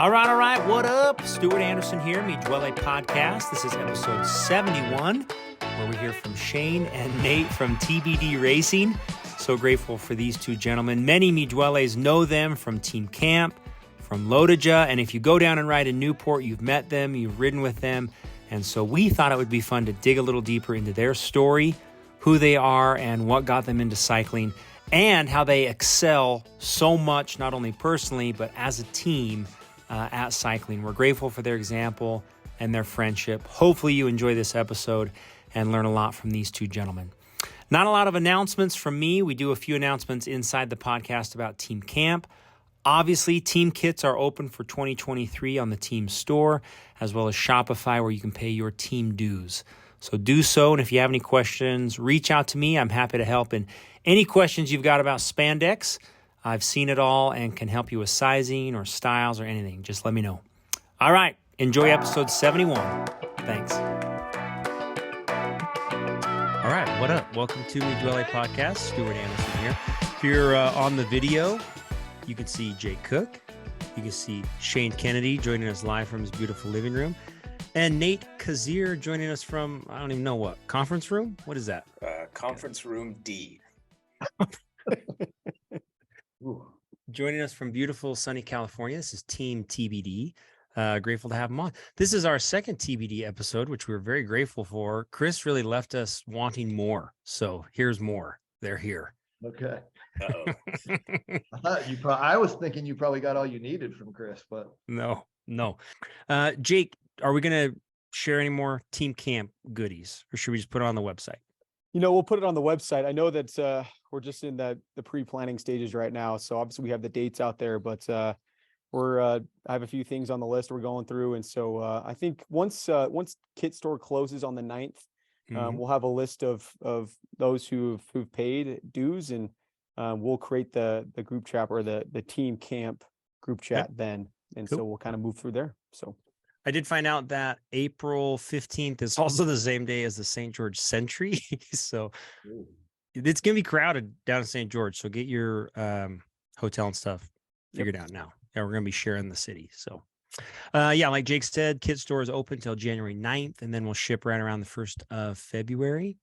All right. What up? Stuart Anderson here, Me Duole podcast. This is episode 71, where we hear from Shane and Nate from TBD Racing. So grateful for these two gentlemen. Many Me Duoles know them from Team Camp, from Lodija, and if you go down and ride in Newport, you've met them, you've ridden with them. And so we thought it would be fun to dig a little deeper into their story, who they are, and what got them into cycling, and how they excel so much, not only personally, but as a team at cycling. We're grateful for their example and their friendship. Hopefully you enjoy this episode and learn a lot from these two gentlemen. Not a lot of announcements from me. We do a few announcements inside the podcast about Team Camp. Obviously, team kits are open for 2023 on the team store, as well as Shopify, where you can pay your team dues. So do so, and if you have any questions, reach out to me. I'm happy to help. And any questions you've got about spandex, I've seen it all and can help you with sizing or styles or anything. Just let me know. All right, enjoy episode 71. Thanks. All right, what up? Welcome to Me Duole podcast. Stuart Anderson here. Here on the video, you can see Jake Cook. You can see Shane Kennedy joining us live from his beautiful living room. And Nate Cazier joining us from, I don't even know what, conference room? What is that? Conference room D. Joining us from beautiful sunny California. This is Team TBD. Grateful to have him on. This is our second TBD episode, which we're very grateful for. Chris really left us wanting more. So here's more. They're here. Okay. Uh-oh. I was thinking you probably got all you needed from Chris, but No. Jake, are we going to share any more Team Camp goodies, or should we just put it on the website? We'll put it on the website. I know that we're just in the pre-planning stages right now. So obviously we have the dates out there, but I have a few things on the list we're going through. And so I think once Kit Store closes on the 9th, we'll have a list of those who've paid dues, and we'll create the group chat or the Team Camp group chat then. And Cool. So we'll kind of move through there. So I did find out that April 15th is also the same day as the St. George Century. So it's going to be crowded down in St. George. So get your hotel and stuff figured out now. Yeah, we're going to be sharing the city. So like Jake said, Kit Store is open till January 9th, and then we'll ship right around the 1st of February.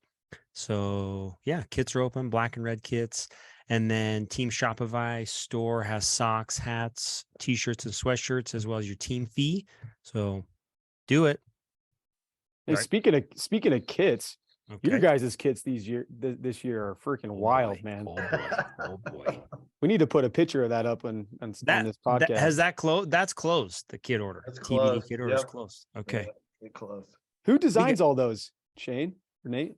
So yeah, kits are open, black and red kits. And then Team Shopify store has socks, hats, t-shirts, and sweatshirts, as well as your team fee. So do it. hey, Right. speaking of kits, Okay. your guys' kits this year are freaking wild, boy. man. Oh boy. We need to put a picture of that up on this podcast. Has that closed? That's closed. The kit order. That's TBD closed. kit order is Yep. closed. Okay. Get close. Who designs all those? Shane or Nate?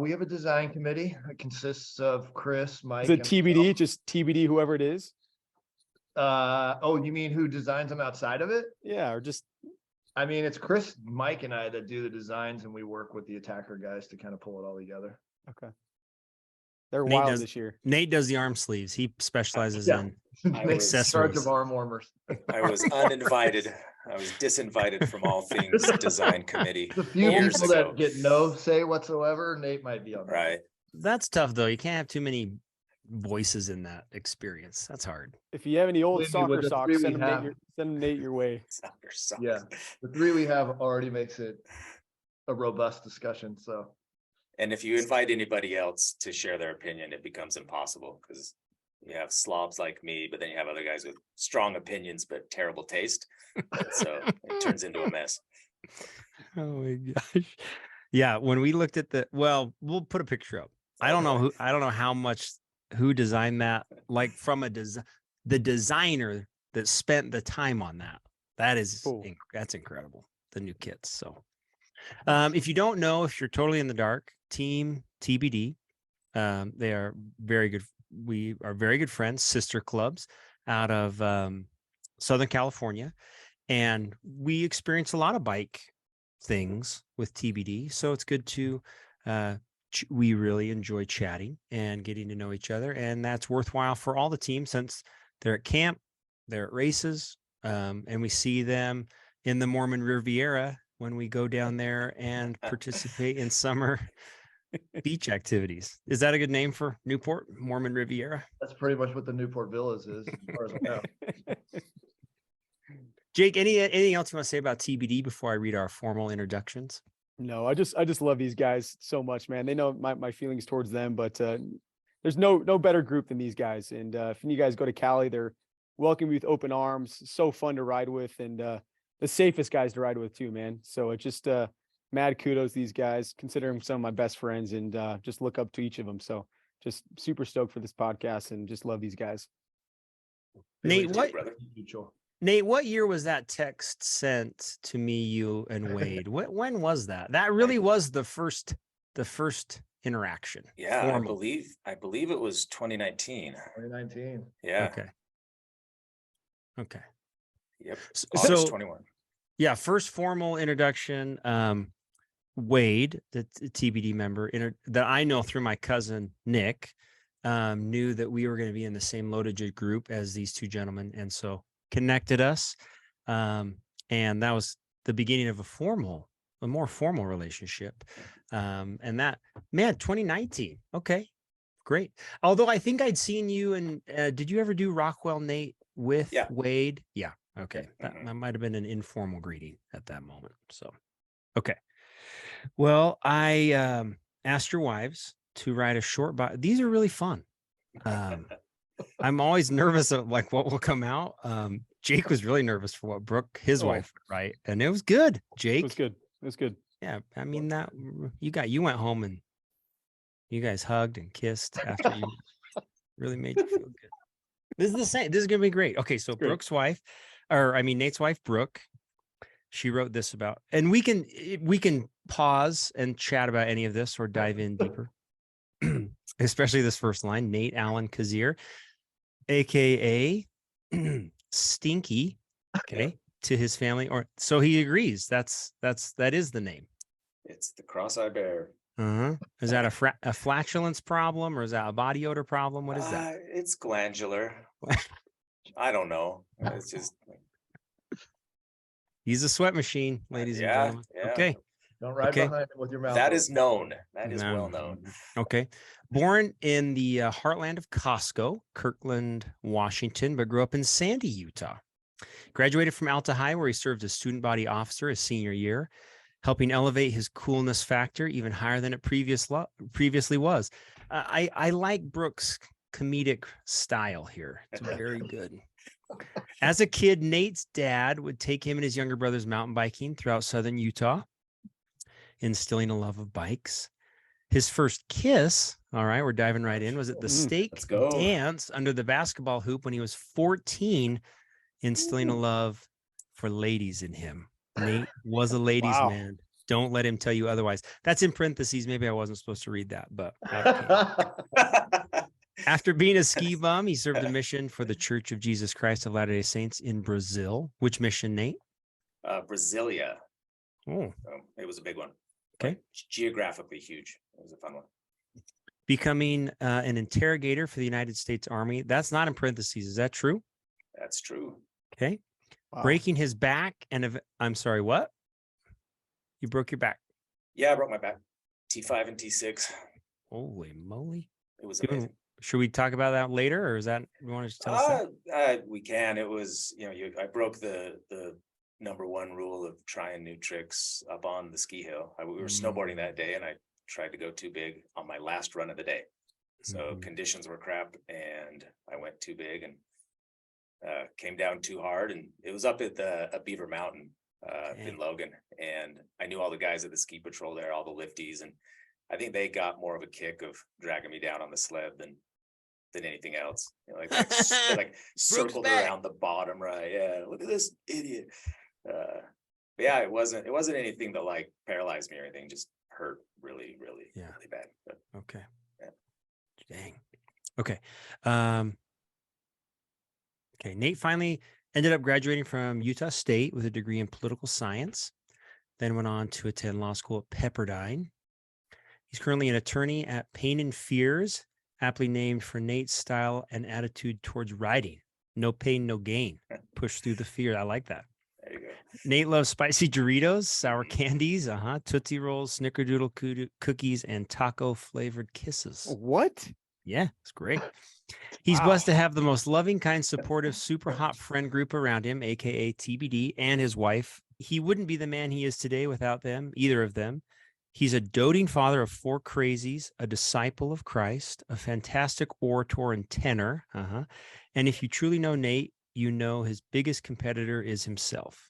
We have a design committee. It consists of Chris, Mike. Is it and TBD? myself. Just TBD, whoever it is? You mean who designs them outside of it? Yeah, or just I mean, it's Chris, Mike, and I that do the designs, and we work with the attacker guys to kind of pull it all together. okay. They're Nate wild does- this year. Nate does the arm sleeves. He specializes Yeah. in Nick's in charge accessories. of arm warmers. I was uninvited. I was disinvited from all things design committee. The few years people ago. that get no say whatsoever, Nate might be on that. Right. That's tough though. You can't have too many voices in that experience. That's hard. If you have any old Believe me, soccer with the socks, three send we them, have- send Nate your way. Soccer socks. Yeah. The three we have already makes it a robust discussion. So And if you invite anybody else to share their opinion, it becomes impossible because you have slobs like me, but then you have other guys with strong opinions but terrible taste. So it turns into a mess. Oh my gosh. Yeah. When we looked at we'll put a picture up. I don't know who designed that, like from the designer that spent the time on that. That is, Cool. That's incredible. The new kits. So if you don't know, if you're totally in the dark, Team TBD, they are very good. We are very good friends, sister clubs out of Southern California. And we experience a lot of bike things with TBD. So it's good to, we really enjoy chatting and getting to know each other. And that's worthwhile for all the teams since they're at camp, they're at races, and we see them in the Mormon Riviera when we go down there and participate in summer beach activities. Is that a good name for Newport, Mormon Riviera? that's pretty much what the Newport Villas is, as far as I know. Jake, anything else you want to say about TBD before I read our formal introductions? No, I just love these guys so much, man. They know my feelings towards them, but there's no better group than these guys. And if you guys go to Cali, they're welcome you with open arms, so fun to ride with, and the safest guys to ride with too, man. So it's just mad kudos to these guys, consider them some of my best friends, and just look up to each of them. So just super stoked for this podcast and just love these guys. Nate, what? Mutual. Nate, what year was that text sent to me, you, and Wade? When was that? That really was the first interaction. Yeah, formal. I believe it was 2019. 2019. Yeah. Okay. Yep. So, August 21. yeah, first formal introduction. Wade, the TBD member, that I know through my cousin Nick, knew that we were going to be in the same loaded group as these two gentlemen, and so connected us. And that was the beginning of a more formal relationship. And that, man, 2019. Okay, great. Although I think I'd seen you, and did you ever do Rockwell, Nate, with Wade? Yeah. Okay. That might've been an informal greeting at that moment. So, okay. Well, I asked your wives to write a short bio. These are really fun. I'm always nervous of like what will come out. Jake was really nervous for what Brooke, his wife, would write, and it was good. Jake, It was good. Yeah, I mean that you went home and you guys hugged and kissed after you really made you feel good. This is the same. This is gonna be great. Okay, so Brooke's wife, Nate's wife, Brooke, she wrote this about, and we can pause and chat about any of this or dive in deeper. Especially this first line, Nate Allen Cazier, aka Stinky, okay, to his family, or so he agrees. That is the name. It's the cross-eye bear. Is that a flatulence problem, or is that a body odor problem? What is that? It's glandular. I don't know. It's just. He's a sweat machine, ladies and gentlemen. Yeah. Okay. Don't ride behind him with your mouth. That is known. That is well known. Okay. Born in the heartland of Costco, Kirkland, Washington, but grew up in Sandy, Utah. Graduated from Alta High, where he served as student body officer his senior year, helping elevate his coolness factor even higher than it previously was. I like Brooks' comedic style here. It's very good. As a kid, Nate's dad would take him and his younger brothers mountain biking throughout southern Utah, instilling a love of bikes. His first kiss, all right, we're diving right in, was at the stake dance under the basketball hoop when he was 14, instilling a love for ladies in him. Nate was a ladies' man. Don't let him tell you otherwise. That's in parentheses. Maybe I wasn't supposed to read that, but after being a ski bum, he served a mission for the Church of Jesus Christ of Latter-day Saints in Brazil. Which mission, Nate? Brasilia. Oh, it was a big one. Okay. Geographically huge. It was a fun one. Becoming an interrogator for the United States Army. That's not in parentheses. Is that true? That's true. Okay. Wow. Breaking his back and I'm sorry, what? You broke your back? Yeah, I broke my back. T5 and T6. Holy moly. It was amazing. Should we talk about that later, or is that you want to tell us that? We can. It was, I broke the number one rule of trying new tricks up on the ski hill. We were snowboarding that day, and I tried to go too big on my last run of the day. So conditions were crap, and I went too big and came down too hard. And it was up at Beaver Mountain in Logan, and I knew all the guys at the ski patrol there, all the lifties, and I think they got more of a kick of dragging me down on the sled than anything else. They circled around the bottom, right? Yeah, look at this idiot. But yeah, it wasn't anything that like paralyzed me or anything. Just hurt really bad. But, okay. Yeah. Dang. Okay. Okay. Nate finally ended up graduating from Utah State with a degree in political science. Then went on to attend law school at Pepperdine. He's currently an attorney at Payne Fears, aptly named for Nate's style and attitude towards riding. No pain, no gain. Push through the fear. I like that. There you go. Nate loves spicy Doritos, sour candies, Tootsie Rolls, Snickerdoodle cookies, and taco flavored kisses. What? Yeah, it's great. He's blessed to have the most loving, kind, supportive, super hot friend group around him, aka TBD, and his wife. He wouldn't be the man he is today without them, either of them. He's a doting father of 4 crazies, a disciple of Christ, a fantastic orator and tenor. And if you truly know Nate, you know his biggest competitor is himself.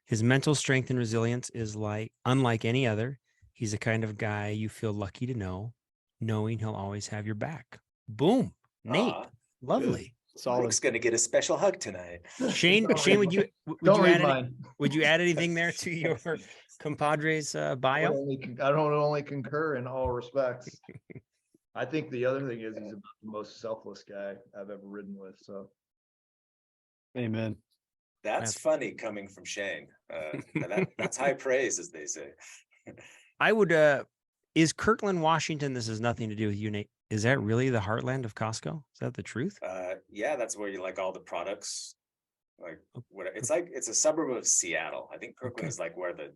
His mental strength and resilience is unlike any other. He's the kind of guy you feel lucky to know, knowing he'll always have your back. Boom. Nate. Aw, Lovely. Solid. Brooke's gonna get a special hug tonight. Shane, would you Don't read add mine. would you add anything there to your compadre's bio? I don't only concur in all respects. I think the other thing is he's about the most selfless guy I've ever ridden with. So Amen. That's funny coming from Shane. That's high praise, as they say. I would is Kirkland, Washington, this has nothing to do with you, Nate. Is that really the heartland of Costco? Is that the truth? Yeah, that's where you like all the products. Like it's a suburb of Seattle. I think Kirkland is like where the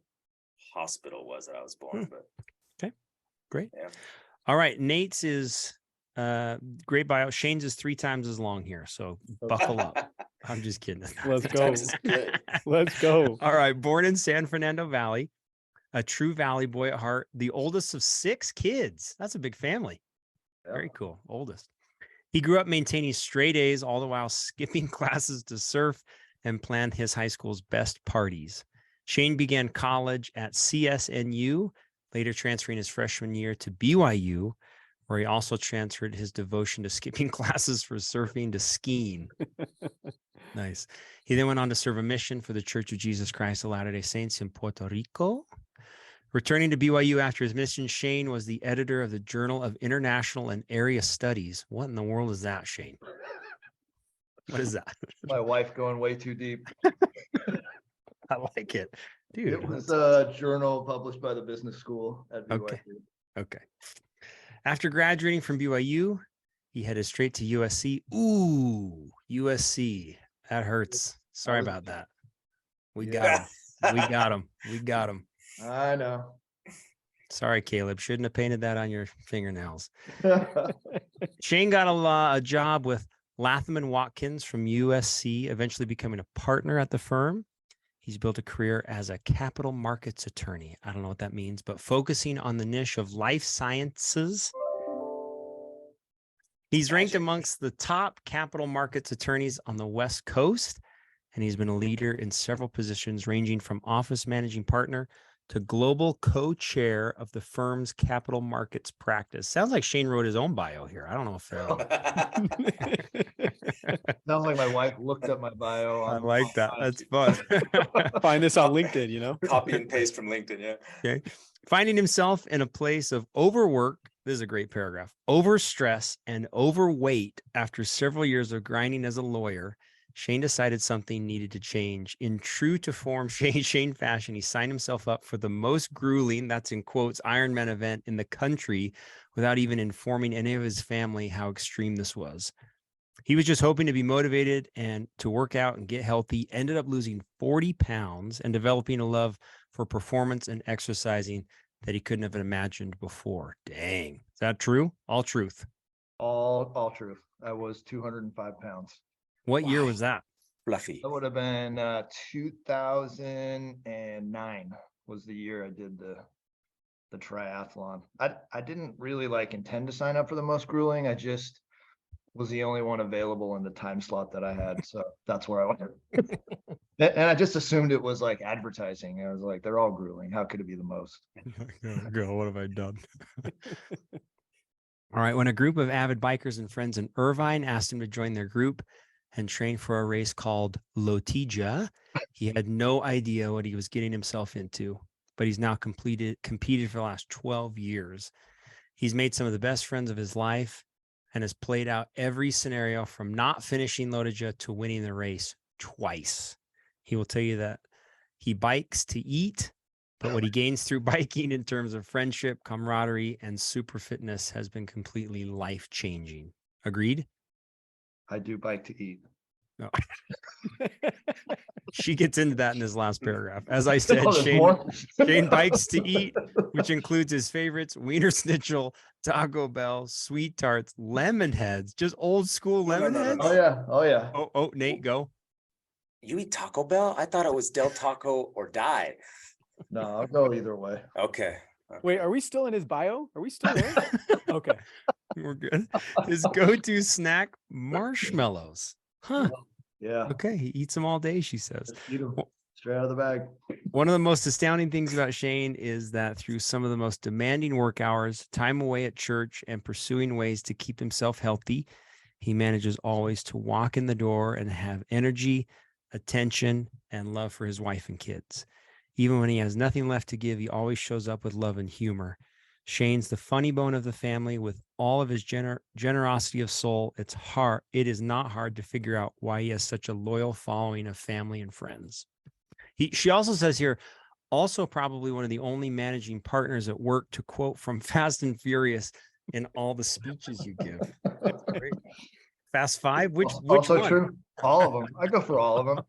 hospital was that I was born. But okay, great. Yeah. All right, Nate's is great bio. Shane's is 3 times as long here, so buckle up. I'm just kidding. Let's go. Good. Let's go. All right, born in San Fernando Valley, a true Valley boy at heart, the oldest of 6 kids. That's a big family. Very cool. Oldest. He grew up maintaining straight A's, all the while skipping classes to surf and plan his high school's best parties. Shane began college at CSNU, later transferring his freshman year to BYU, where he also transferred his devotion to skipping classes for surfing to skiing. Nice. He then went on to serve a mission for the Church of Jesus Christ of Latter-day Saints in Puerto Rico. Returning to BYU after his mission, Shane was the editor of the Journal of International and Area Studies. What in the world is that, Shane? What is that? my wife going way too deep. I like it. Dude. It was a journal published by the business school at BYU. Okay. After graduating from BYU, he headed straight to USC. Ooh, USC. That hurts. Sorry about that. We got him. We got him. I know. Sorry, Caleb. Shouldn't have painted that on your fingernails. Shane got a job with Latham & Watkins from USC, eventually becoming a partner at the firm. He's built a career as a capital markets attorney. I don't know what that means, but focusing on the niche of life sciences. He's ranked amongst the top capital markets attorneys on the West Coast, and he's been a leader in several positions ranging from office managing partner to global co-chair of the firm's capital markets practice. Sounds like Shane wrote his own bio here. I don't know if Sounds like my wife looked up my bio. I like that. That's fun. Find this on LinkedIn, you know? Copy and paste from LinkedIn, yeah. Okay. Finding himself in a place of overwork. This is a great paragraph. Overstress and overweight after several years of grinding as a lawyer, Shane decided something needed to change. In true to form Shane fashion, he signed himself up for the most grueling, that's in quotes, Ironman event in the country without even informing any of his family how extreme this was. He was just hoping to be motivated and to work out and get healthy, ended up losing 40 pounds and developing a love for performance and exercising that he couldn't have imagined before. Dang. Is that true? All truth. All truth. I was 205 pounds. What year was that? Fluffy. That would have been 2009 was the year I did the triathlon. I didn't really intend to sign up for the most grueling. I just was the only one available in the time slot that I had. So that's where I went. And I just assumed it was like advertising. I was like, they're all grueling. How could it be the most? Girl, what have I done? All right. When a group of avid bikers and friends in Irvine asked him to join their group and train for a race called Lotija, he had no idea what he was getting himself into, but he's now competed for the last 12 years. He's made some of the best friends of his life and has played out every scenario from not finishing Lotija to winning the race twice. He will tell you that he bikes to eat, but what he gains through biking in terms of friendship, camaraderie, and super fitness has been completely life-changing. Agreed? I do bike to eat. No. She gets into that in this last paragraph. As I said, Oh, there's Shane more? bikes to eat, which includes his favorites: Wiener Schnitzel, Taco Bell, sweet tarts, lemon heads, just old school No, no, lemon no, no, heads. no. Oh yeah. Oh yeah. Oh, Nate, go. You eat Taco Bell? I thought it was Del Taco or die. No, I'll go either way. Okay. Wait, are we still in his bio? Are we still there? Okay. We're good. His go-to snack, marshmallows. Huh. Yeah. Okay. He eats them all day, she says. Just eat 'em straight out of the bag. One of the most astounding things about Shane is that through some of the most demanding work hours, time away at church, and pursuing ways to keep himself healthy, he manages always to walk in the door and have energy, attention, and love for his wife and kids. Even when he has nothing left to give, he always shows up with love and humor. Shane's the funny bone of the family with all of his generosity of soul. It is not hard to figure out why he has such a loyal following of family and friends. She also says here, also probably one of the only managing partners at work, to quote from Fast and Furious in all the speeches you give. That's great. Fast Five, which Also one? true. All of them. I go for all of them.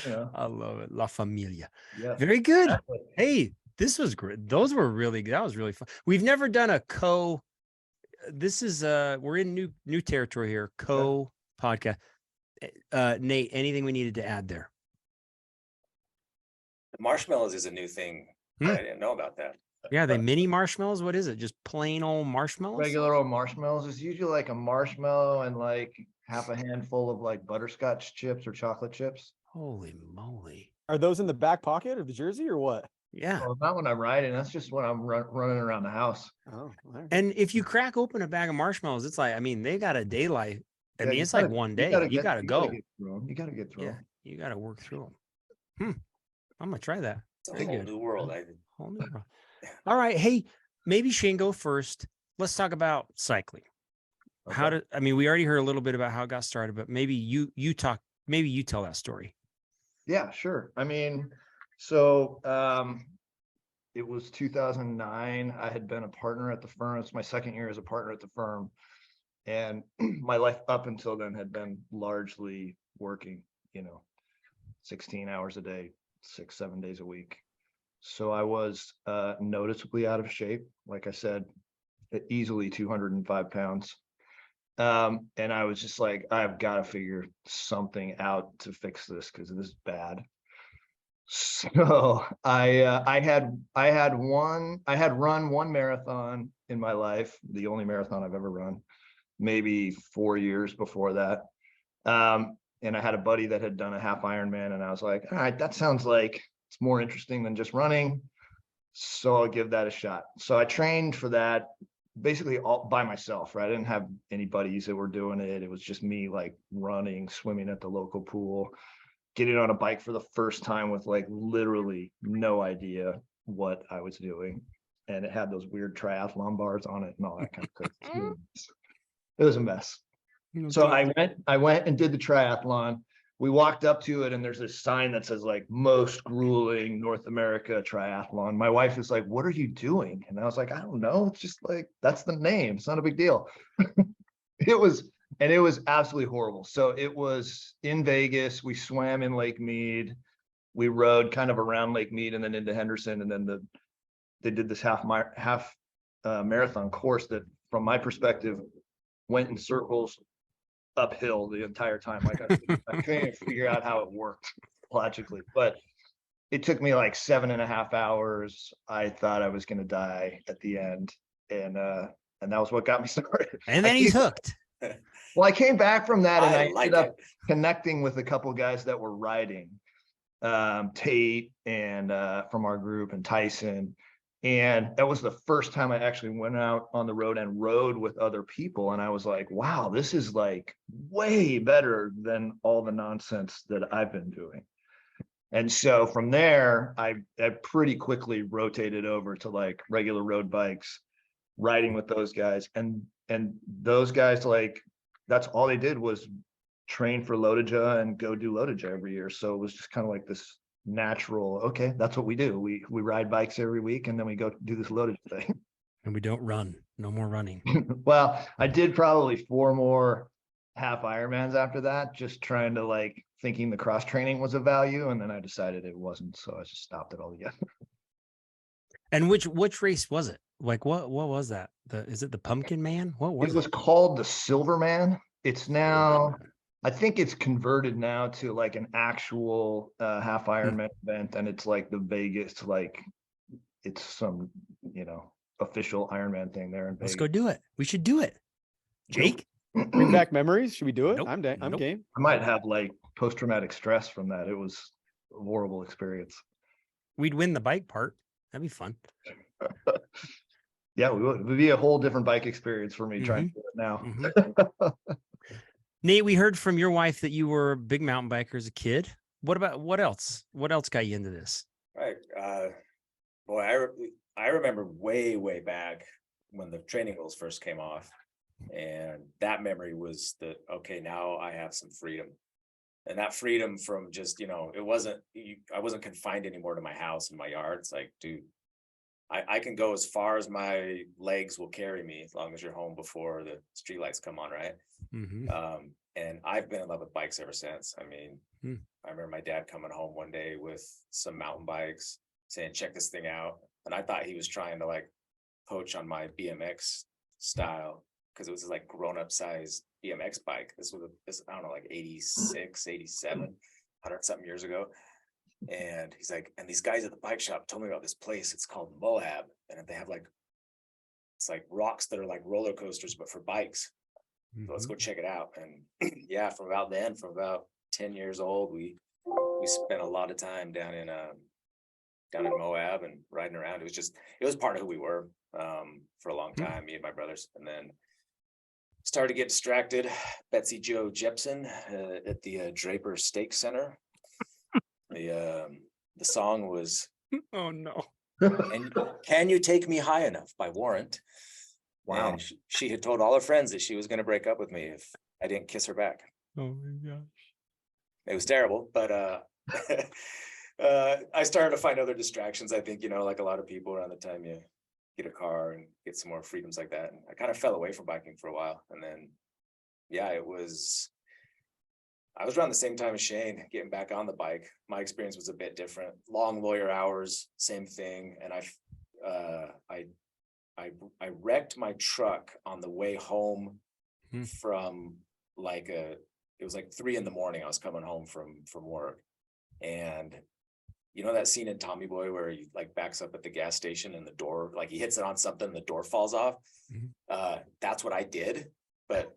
Yeah. I love it. La Familia. Yeah. Very good. Exactly. Hey, this was great. Those were really good. That was really fun. We've never done a this is we're in new territory here. Podcast. Nate, anything we needed to add there? Marshmallows is a new thing. I didn't know about that. Yeah, they mini marshmallows. What is it? Just plain old marshmallows? Regular old marshmallows. It's usually like a marshmallow and like half a handful of like butterscotch chips or chocolate chips. Holy moly. Are those in the back pocket of the jersey or what? Yeah. Well, not when I'm riding. That's just when I'm running around the house. Oh, all right. And if you crack open a bag of marshmallows, it's like, I mean, they got a day life. I mean, it's like one day. You gotta go. You gotta get through Yeah, 'em. you gotta work through them. I'm gonna try that. It's a Very whole good. new world. Whole new world. All right. Hey, maybe Shane go first. Let's talk about cycling. Okay. We already heard a little bit about how it got started, but maybe you tell that story. Yeah, sure. I mean, so it was 2009. I had been a partner at the firm. It's my second year as a partner at the firm. And my life up until then had been largely working, 16 hours a day, 6-7 days a week. So I was noticeably out of shape. Like I said, easily 205 pounds. And I was just like, I've got to figure something out to fix this because this is bad. So I had run one marathon in my life, the only marathon I've ever run, maybe 4 years before that. And I had a buddy that had done a half Ironman, and I was like, all right, that sounds like it's more interesting than just running. So I'll give that a shot. So I trained for that basically all by myself, right? I didn't have any buddies that were doing it. It was just me like running, swimming at the local pool, getting on a bike for the first time with like literally no idea what I was doing. And it had those weird triathlon bars on it and all that kind of stuff. It was a mess. So I went and did the triathlon. We walked up to it and there's this sign that says like most grueling North America triathlon. My wife is like, what are you doing? And I was like, I don't know. It's just like, that's the name. It's not a big deal. It was absolutely horrible. So it was in Vegas. We swam in Lake Mead. We rode kind of around Lake Mead and then into Henderson. And then they did this half marathon course that from my perspective went in circles uphill the entire time. Like I couldn't figure out how it worked logically, but it took me like 7.5 hours. I thought I was going to die at the end. And that was what got me started. And then he's hooked. Well, I came back from that and I like ended up connecting with a couple guys that were riding, Tate and from our group and Tyson. And that was the first time I actually went out on the road and rode with other people. And I was like, wow, this is like way better than all the nonsense that I've been doing. And so from there, I pretty quickly rotated over to like regular road bikes, riding with those guys. And those guys, like, that's all they did was train for Lodija and go do Lodija every year. So it was just kind of like this natural, okay, that's what we do. We ride bikes every week and then we go do this Lodija thing. And we don't run. No more running. Well, I did probably 4 more half Ironmans after that, just trying to like thinking the cross training was a value. And then I decided it wasn't. So I just stopped it altogether. And which race was it? Like what was that? Is it the Pumpkin Man? What was It was called the Silverman. It's now, I think it's converted now to like an actual half Ironman event. And it's like the Vegas, like it's some, official Ironman thing there in Vegas. Let's go do it. We should do it. Jake? Bring back memories. Should we do it? Nope. I'm Nope. game. I might have like post-traumatic stress from that. It was a horrible experience. We'd win the bike part. That'd be fun. Yeah, we would. It would be a whole different bike experience for me trying to do it now. Mhm. Nate, we heard from your wife that you were a big mountain biker as a kid. What else? What else got you into this? Right. Boy, I remember way back when the training wheels first came off, and that memory was that, okay, now I have some freedom. And that freedom from just, I wasn't confined anymore to my house and my yard. It's like, dude, I can go as far as my legs will carry me as long as you're home before the streetlights come on, right? Mm-hmm. And I've been in love with bikes ever since. I mean, I remember my dad coming home one day with some mountain bikes saying, check this thing out. And I thought he was trying to like poach on my BMX style, because it was like grown-up size BMX bike. This was I don't know, like 86, 87, 100 something years ago. And he's like, and these guys at the bike shop told me about this place. It's called Moab. And they have like, it's like rocks that are like roller coasters, but for bikes. So let's go check it out. And yeah, from about 10 years old, we spent a lot of time down in Moab and riding around. It was part of who we were for a long time, me and my brothers. And then started to get distracted. Betsy Joe Jepson at the Draper Steak Center. The song was Oh no. Can You Take Me High Enough by Warrant. Wow. And she had told all her friends that she was going to break up with me if I didn't kiss her back. Oh my gosh. It was terrible, but I started to find other distractions. I think, like a lot of people around the time you get a car and get some more freedoms like that. And I kind of fell away from biking for a while. And then, I was around the same time as Shane getting back on the bike. My experience was a bit different. Long lawyer hours, same thing. And I wrecked my truck on the way home from it was like 3 a.m. I was coming home from work. And you know that scene in Tommy Boy where he like backs up at the gas station and the door, like he hits it on something and the door falls off. That's what I did, but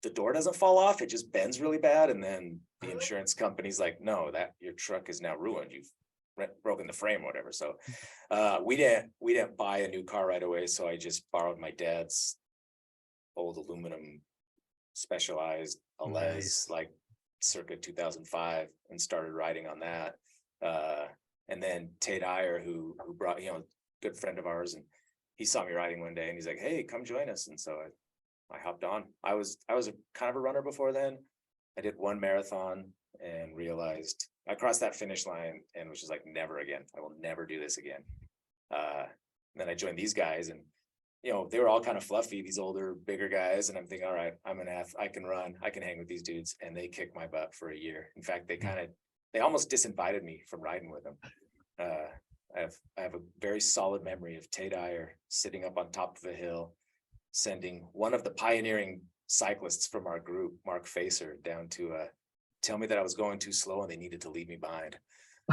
the door doesn't fall off. It just bends really bad. And then the insurance company's like, no, that your truck is now ruined. You've broken the frame or whatever. So we didn't buy a new car right away. So I just borrowed my dad's old aluminum Specialized Alez, like circa 2005, and started riding on that. And then Tate Iyer, who brought, good friend of ours, and he saw me riding one day and he's like, hey, come join us. And so I hopped on. I was a kind of a runner before then. I did one marathon and realized I crossed that finish line and was just like, never again. I will never do this again. Then I joined these guys, and they were all kind of fluffy, these older, bigger guys. And I'm thinking, all right, I'm an athlete. I can run. I can hang with these dudes. And they kicked my butt for a year. In fact, they almost disinvited me from riding with them. I have a very solid memory of Tate Iyer sitting up on top of a hill, sending one of the pioneering cyclists from our group, Mark Facer, down to tell me that I was going too slow and they needed to leave me behind.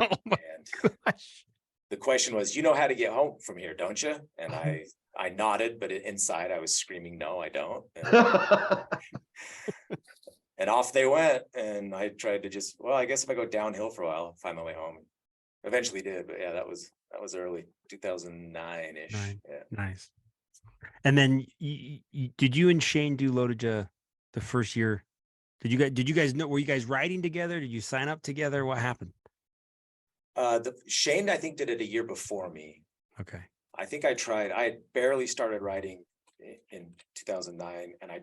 Oh my gosh. The question was, you know how to get home from here, don't you? And I nodded, but inside I was screaming, no, I don't. And off they went. And I tried to I guess if I go downhill for a while, I'll find my way home. Eventually did, but yeah, that was early 2009-ish. Yeah. Nice. And then did you and Shane do Lotaja the first year? Did you guys know, were you guys riding together? Did you sign up together? What happened? Shane, I think, did it a year before me. Okay. I think I had barely started riding in 2009, and I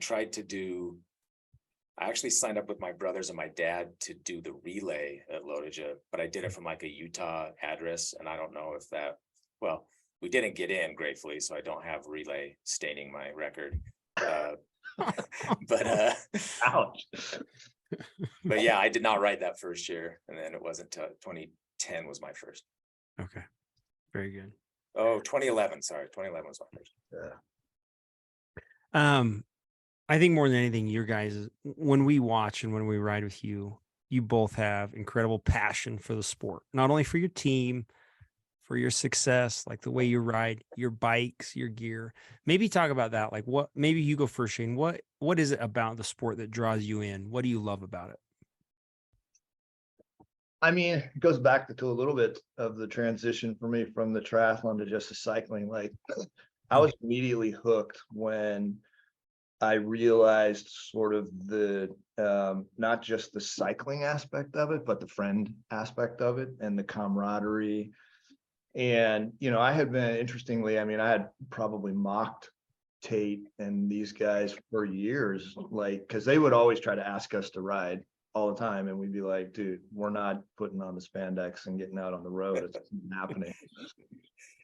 actually signed up with my brothers and my dad to do the relay at Lotaja, but I did it from like a Utah address. And I don't know if we didn't get in, gratefully, so I don't have relay staining my record. But Ouch. but yeah, I did not ride that first year, and then it wasn't until 2010 was my first. Okay. Very good. Oh, 2011. Sorry, 2011 was my first. Yeah. I think more than anything, your guys, when we watch and when we ride with you, you both have incredible passion for the sport, not only for your team, for your success, like the way you ride, your bikes, your gear. Maybe talk about that. Like what, maybe you go first, Shane. What is it about the sport that draws you in? What do you love about it? I mean, it goes back to a little bit of the transition for me from the triathlon to just the cycling. Like I was immediately hooked when I realized sort of the not just the cycling aspect of it, but the friend aspect of it and the camaraderie. And, you know, I had been, interestingly, I mean, I had probably mocked Tate and these guys for years, like, because they would always try to ask us to ride all the time. And we'd be like, dude, we're not putting on the spandex and getting out on the road. It's not happening.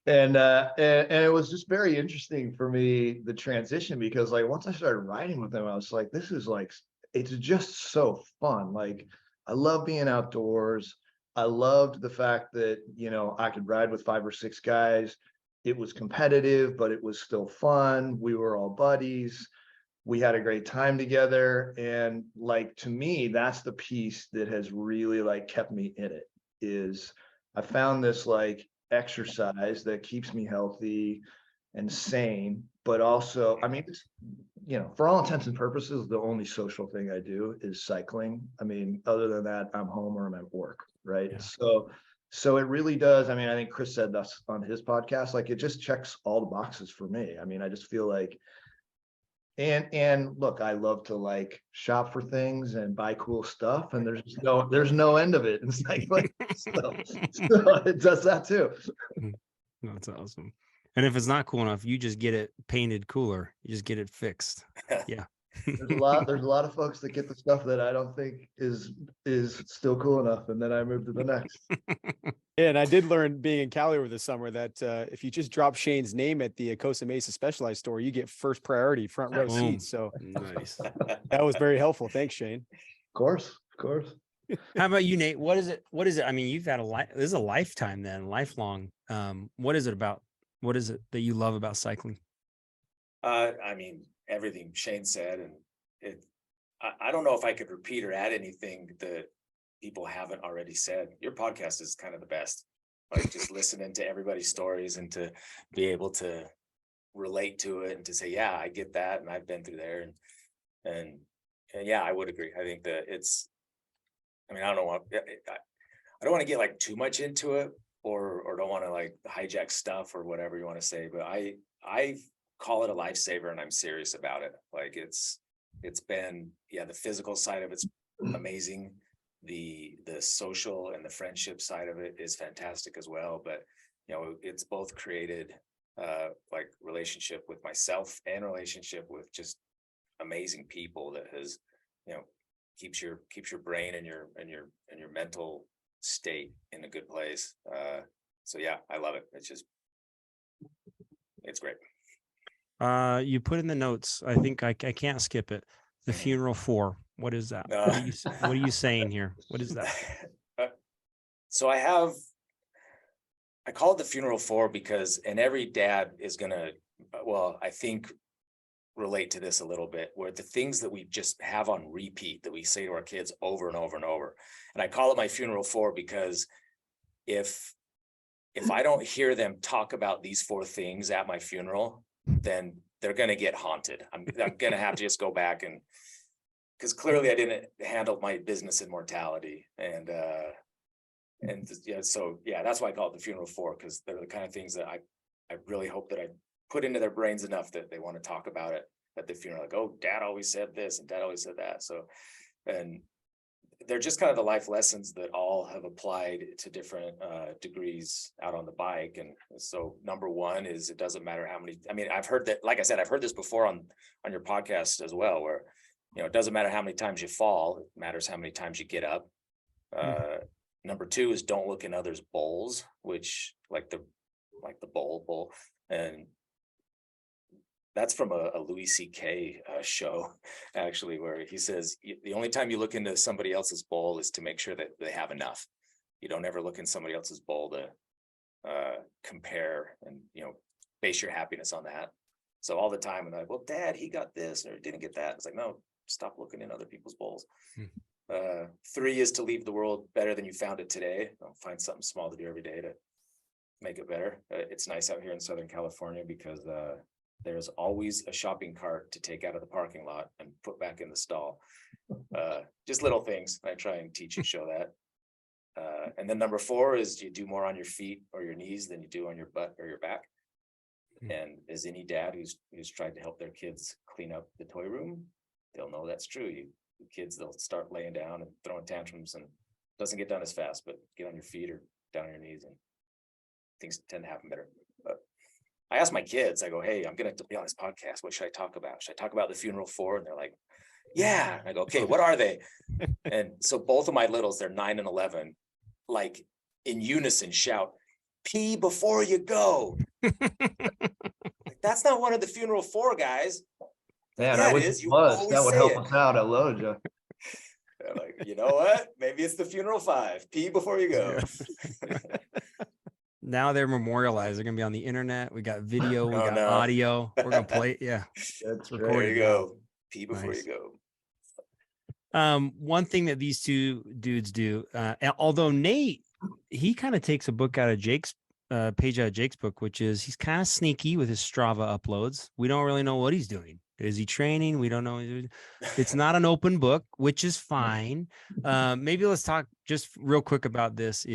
And it was just very interesting for me, the transition, because like once I started riding with them, I was like, this is like, it's just so fun. Like I love being outdoors. I loved the fact that, you know, I could ride with 5 or 6 guys. It was competitive, but it was still fun. We were all buddies. We had a great time together. And like, to me, that's the piece that has really like kept me in it, is I found this like exercise that keeps me healthy and sane, but also, I mean, it's, you know, for all intents and purposes, the only social thing I do is cycling. I mean, other than that, I'm home or I'm at work, right? Yeah. So it really does. I mean, I think Chris said this on his podcast, like it just checks all the boxes for me. I mean, I just feel like, and look, I love to like shop for things and buy cool stuff, and there's no end of it. It's like so it does that too. That's awesome. And if it's not cool enough, you just get it painted cooler. You just get it fixed. Yeah. There's a lot of folks that get the stuff that I don't think is still cool enough, and then I move to the next. Yeah, and I did learn being in Cali over the summer that if you just drop Shane's name at the Costa Mesa Specialized store, you get first priority front row Boom. seats. So Nice. that was very helpful. Thanks, Shane. Of course. How about you, Nate? What is it? I mean, you've had this is a lifetime then, lifelong. What is it about? What is it that you love about cycling? I mean, everything Shane said, and I don't know if I could repeat or add anything that people haven't already said. Your podcast is kind of the best. Like just listening to everybody's stories and to be able to relate to it and to say, yeah, I get that, and I've been through there, and yeah, I would agree. I think that I mean, I don't want to get like too much into it, or don't want to like hijack stuff or whatever you want to say, but I call it a lifesaver, and I'm serious about it. Like it's been, yeah, the physical side of it's amazing. The social and the friendship side of it is fantastic as well. But, you know, it's both created like relationship with myself and relationship with just amazing people that has, you know, keeps your brain and your mental state in a good place. So yeah, I love it. It's great. You put in the notes. I think I can't skip it. The funeral for. What is that? What are you saying here? What is that? So I call it the funeral for because, and every dad is gonna, well, I think relate to this a little bit, where the things that we just have on repeat that we say to our kids over and over and over. And I call it my funeral for because if I don't hear them talk about these 4 things at my funeral, then they're going to get haunted. I'm going to have to just go back, and because clearly I didn't handle my business in mortality. And yeah, so yeah, that's why I call it the funeral for, because they're the kind of things that I really hope that I put into their brains enough that they want to talk about it at the funeral. Like, oh, dad always said this and dad always said that. So, and they're just kind of the life lessons that all have applied to different degrees out on the bike. And so number one is, it doesn't matter how many, I mean, I've heard that, like I said, I've heard this before on your podcast as well, where, you know, it doesn't matter how many times you fall, it matters how many times you get up. Number 2 is don't look in others' bowls, which like the bowl, and That's from a Louis C.K. Show, actually, where he says the only time you look into somebody else's bowl is to make sure that they have enough. You don't ever look in somebody else's bowl to compare and, base your happiness on that. So all the time, and I'm like, well, Dad, he got this or didn't get that. It's like, no, stop looking in other people's bowls. 3 is to leave the world better than you found it today. Find something small to do every day to make it better. It's nice out here in Southern California because there's always a shopping cart to take out of the parking lot and put back in the stall. Just little things. I try and teach and show that. And then number 4 is you do more on your feet or your knees than you do on your butt or your back. And as any dad who's tried to help their kids clean up the toy room, they'll know that's true. Kids, they'll start laying down and throwing tantrums, and it doesn't get done as fast, but get on your feet or down on your knees and things tend to happen better. But I ask my kids, I go, hey, I'm going to be on this podcast. What should I talk about? Should I talk about the funeral 4? And they're like, yeah. And I go, okay, what are they? And so both of my littles, they're 9 and 11, like in unison shout, pee before you go. Like, that's not one of the funeral 4, guys. Man, Yeah, I wish it was. That would help us out at Loja. They're like, you know what? Maybe it's the funeral 5. Pee before you go. Now they're memorialized. They're gonna be on the internet. We got video, we got no. audio. We're gonna play. Yeah, That's There recorded. you go. Pee before Nice. you go. One thing that these two dudes do, although Nate, he kind of takes a book out of Jake's page out of Jake's book, which is he's kind of sneaky with his Strava uploads. We don't really know what he's doing. Is he training? We don't know. It's not an open book, which is fine. Maybe let's talk just real quick about this.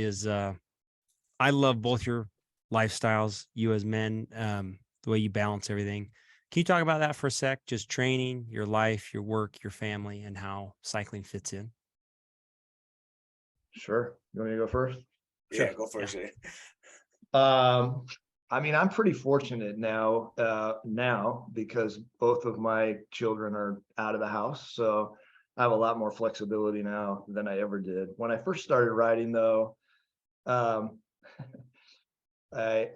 I love both your lifestyles, you as men, the way you balance everything. Can you talk about that for a sec? Just training, your life, your work, your family, and how cycling fits in. Sure. You want me to go first? Yeah, go for it. Shay. I mean, I'm pretty fortunate now because both of my children are out of the house. So I have a lot more flexibility now than I ever did. When I first started riding, though, I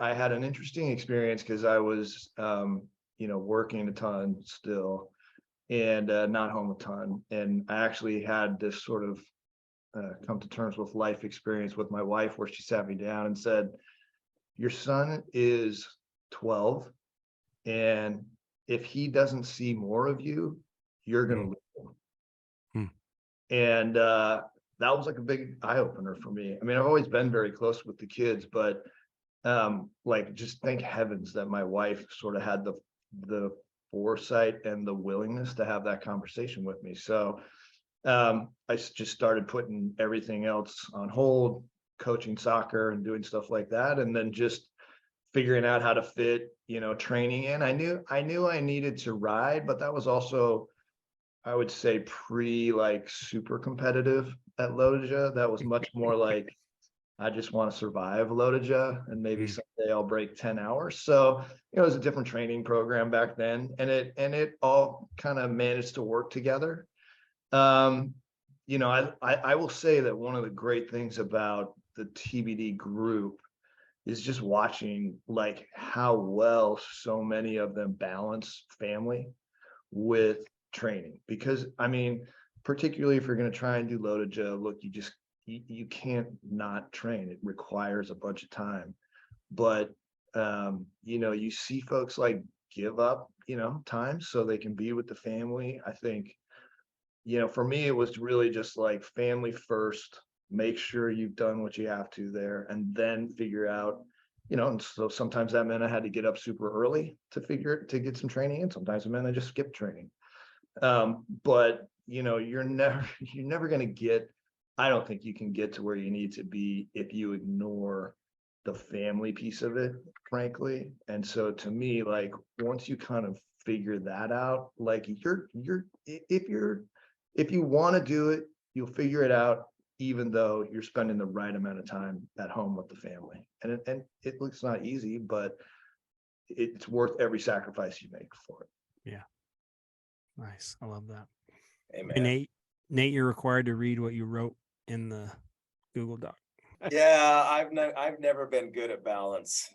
had an interesting experience because I was, working a ton still and not home a ton. And I actually had this sort of come to terms with life experience with my wife where she sat me down and said, your son is 12, and if he doesn't see more of you, you're going to lose him. And that was like a big eye opener for me. I mean, I've always been very close with the kids, but just thank heavens that my wife sort of had the foresight and the willingness to have that conversation with me. So I just started putting everything else on hold, coaching soccer and doing stuff like that, and then just figuring out how to fit training in. I knew I needed to ride, but that was also, I would say, super competitive at Loja. That was much more like I just want to survive Loja, and maybe someday I'll break 10 hours. So it was a different training program back then, and it all kind of managed to work together. I will say that one of the great things about the TBD group is just watching like how well so many of them balance family with training. Because I mean, particularly if you're going to try and do Loja, look, you can't not train. It requires a bunch of time. But you see folks like give up, time so they can be with the family. I think, for me, it was really just like family first, make sure you've done what you have to there, and then figure out, and so sometimes that meant I had to get up super early to get some training in. Sometimes it meant I just skipped training. But you're never going to get, I don't think you can get to where you need to be if you ignore the family piece of it, frankly. And so to me, like, once you kind of figure that out, like if you want to do it, you'll figure it out, even though you're spending the right amount of time at home with the family. And it looks not easy, but it's worth every sacrifice you make for it. Yeah. Nice. I love that. Amen. And Nate, you're required to read what you wrote in the Google Doc. Yeah, I've never been good at balance.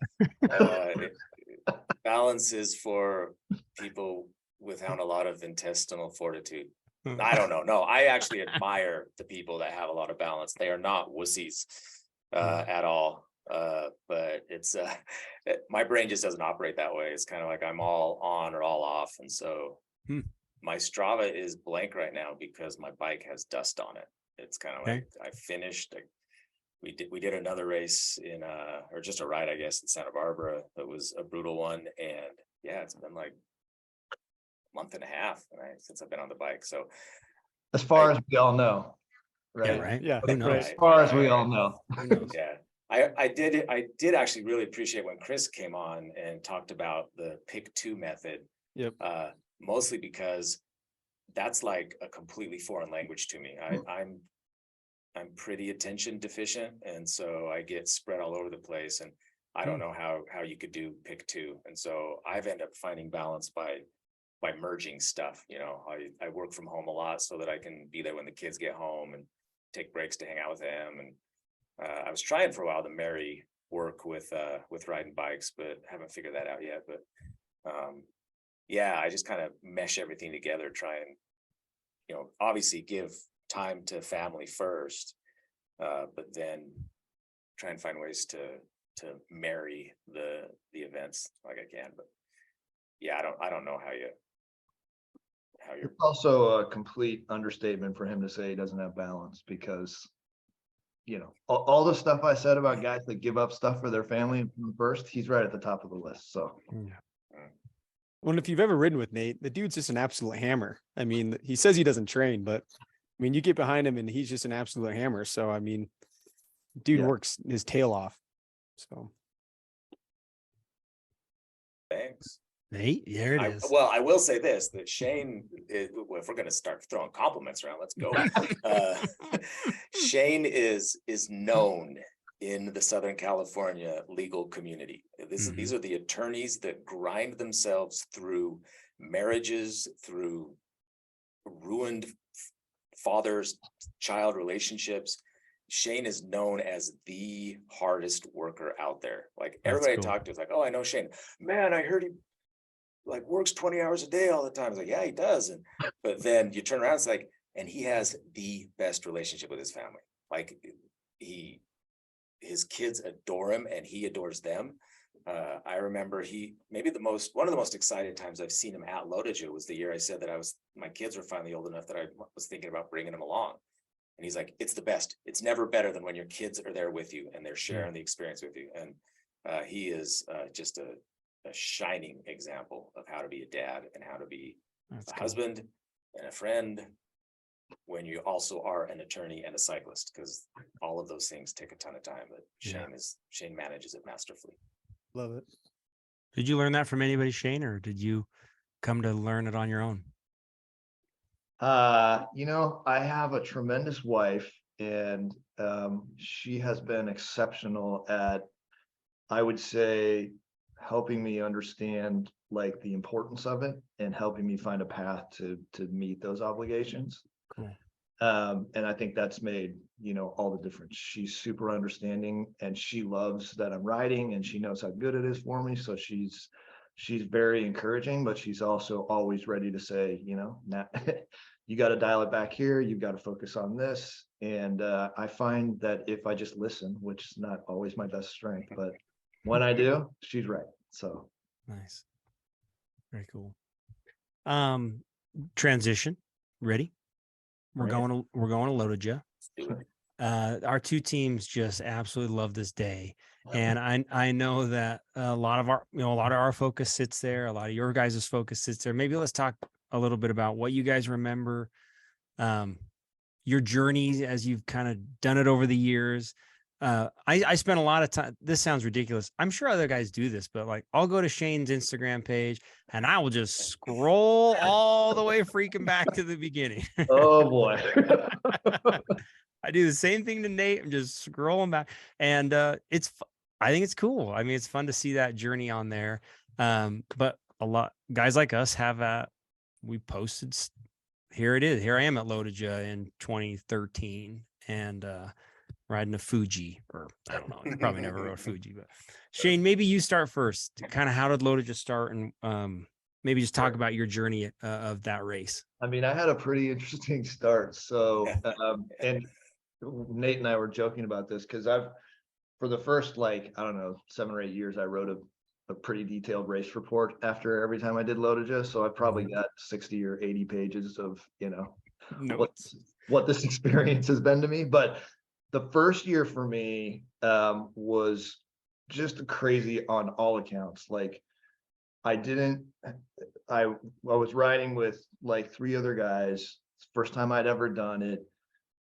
Balance is for people without a lot of intestinal fortitude. I don't know. No, I actually admire the people that have a lot of balance. They are not wussies at all. But it's my brain just doesn't operate that way. It's kind of like I'm all on or all off. And so my Strava is blank right now because my bike has dust on it. It's kind of like I finished. We did another race in or just a ride, I guess, in Santa Barbara. That was a brutal one. And yeah, it's been like a month and a half since I've been on the bike. So as far as we all know, right? Yeah, right. Yeah. Who knows? As far as we all know. Who knows? Yeah. I did actually really appreciate when Chris came on and talked about the pick two method. Yep. Mostly because that's like a completely foreign language to me. I'm pretty attention deficient, and so I get spread all over the place, and I don't know how you could do pick two. And so I've ended up finding balance by merging stuff. You know, I work from home a lot so that I can be there when the kids get home and take breaks to hang out with them. And I was trying for a while to marry work with riding bikes, but haven't figured that out yet. But yeah, I just kind of mesh everything together, try and, you know, obviously give time to family first, but then try and find ways to marry the events like I can. But yeah, I don't know how you're. It's also a complete understatement for him to say he doesn't have balance, because you know, all the stuff I said about guys that give up stuff for their family first, he's right at the top of the list. So Well, if you've ever ridden with Nate, the dude's just an absolute hammer. I mean, he says he doesn't train, but I mean, you get behind him and he's just an absolute hammer. So, I mean, dude works his tail off. So. Thanks. Nate, there it is. Well, I will say this, that Shane, if we're going to start throwing compliments around, let's go. Shane is known in the Southern California legal community. These are the attorneys that grind themselves through marriages, through ruined father-child relationships. Shane is known as the hardest worker out there. Like everybody I talk to is like, oh, I know Shane. Man, I heard he like works 20 hours a day all the time. It's like, yeah, he does. But then you turn around, it's like, and he has the best relationship with his family. Like his kids adore him and he adores them. I remember one of the most exciting times I've seen him at Lodaja was the year I said that my kids were finally old enough that I was thinking about bringing them along. And he's like, it's the best. It's never better than when your kids are there with you and they're sharing the experience with you. And he is just a shining example of how to be a dad and how to be a husband and a friend when you also are an attorney and a cyclist, because all of those things take a ton of time. But Shane manages it masterfully. Love it. Did you learn that from anybody, Shane, or did you come to learn it on your own? You know, I have a tremendous wife, and she has been exceptional at, I would say, helping me understand like the importance of it and helping me find a path to meet those obligations. Cool. And I think that's made, you know, all the difference. She's super understanding and she loves that I'm riding and she knows how good it is for me. So she's very encouraging, but she's also always ready to say, you know, you got to dial it back here. You've got to focus on this. And I find that if I just listen, which is not always my best strength, but when I do, she's right. So nice. Very cool. Transition. Ready? We're going to Lodaja. Our two teams just absolutely love this day. And I know that a lot of our focus sits there. A lot of your guys' focus sits there. Maybe let's talk a little bit about what you guys remember, your journey as you've kind of done it over the years. I spent a lot of time. This sounds ridiculous. I'm sure other guys do this, but like I'll go to Shane's Instagram page and I will just scroll all the way freaking back to the beginning. Oh boy. I do the same thing to Nate. I'm just scrolling back, and I think it's cool. I mean, it's fun to see that journey on there. But a lot guys like us have we posted. Here it is. Here I am at Lodaja in 2013, and riding a Fuji, or I don't know, you probably never rode Fuji, but Shane, maybe you start first. Kind of how did Loda just start, and maybe just talk about your journey of that race. I mean, I had a pretty interesting start. So, and Nate and I were joking about this because for the first, like, I don't know, 7 or 8 years, I wrote a pretty detailed race report after every time I did Lodaja. So I probably got 60 or 80 pages of, what this experience has been to me. But the first year for me was just crazy on all accounts. Like, I was riding with like 3 other guys. First time I'd ever done it.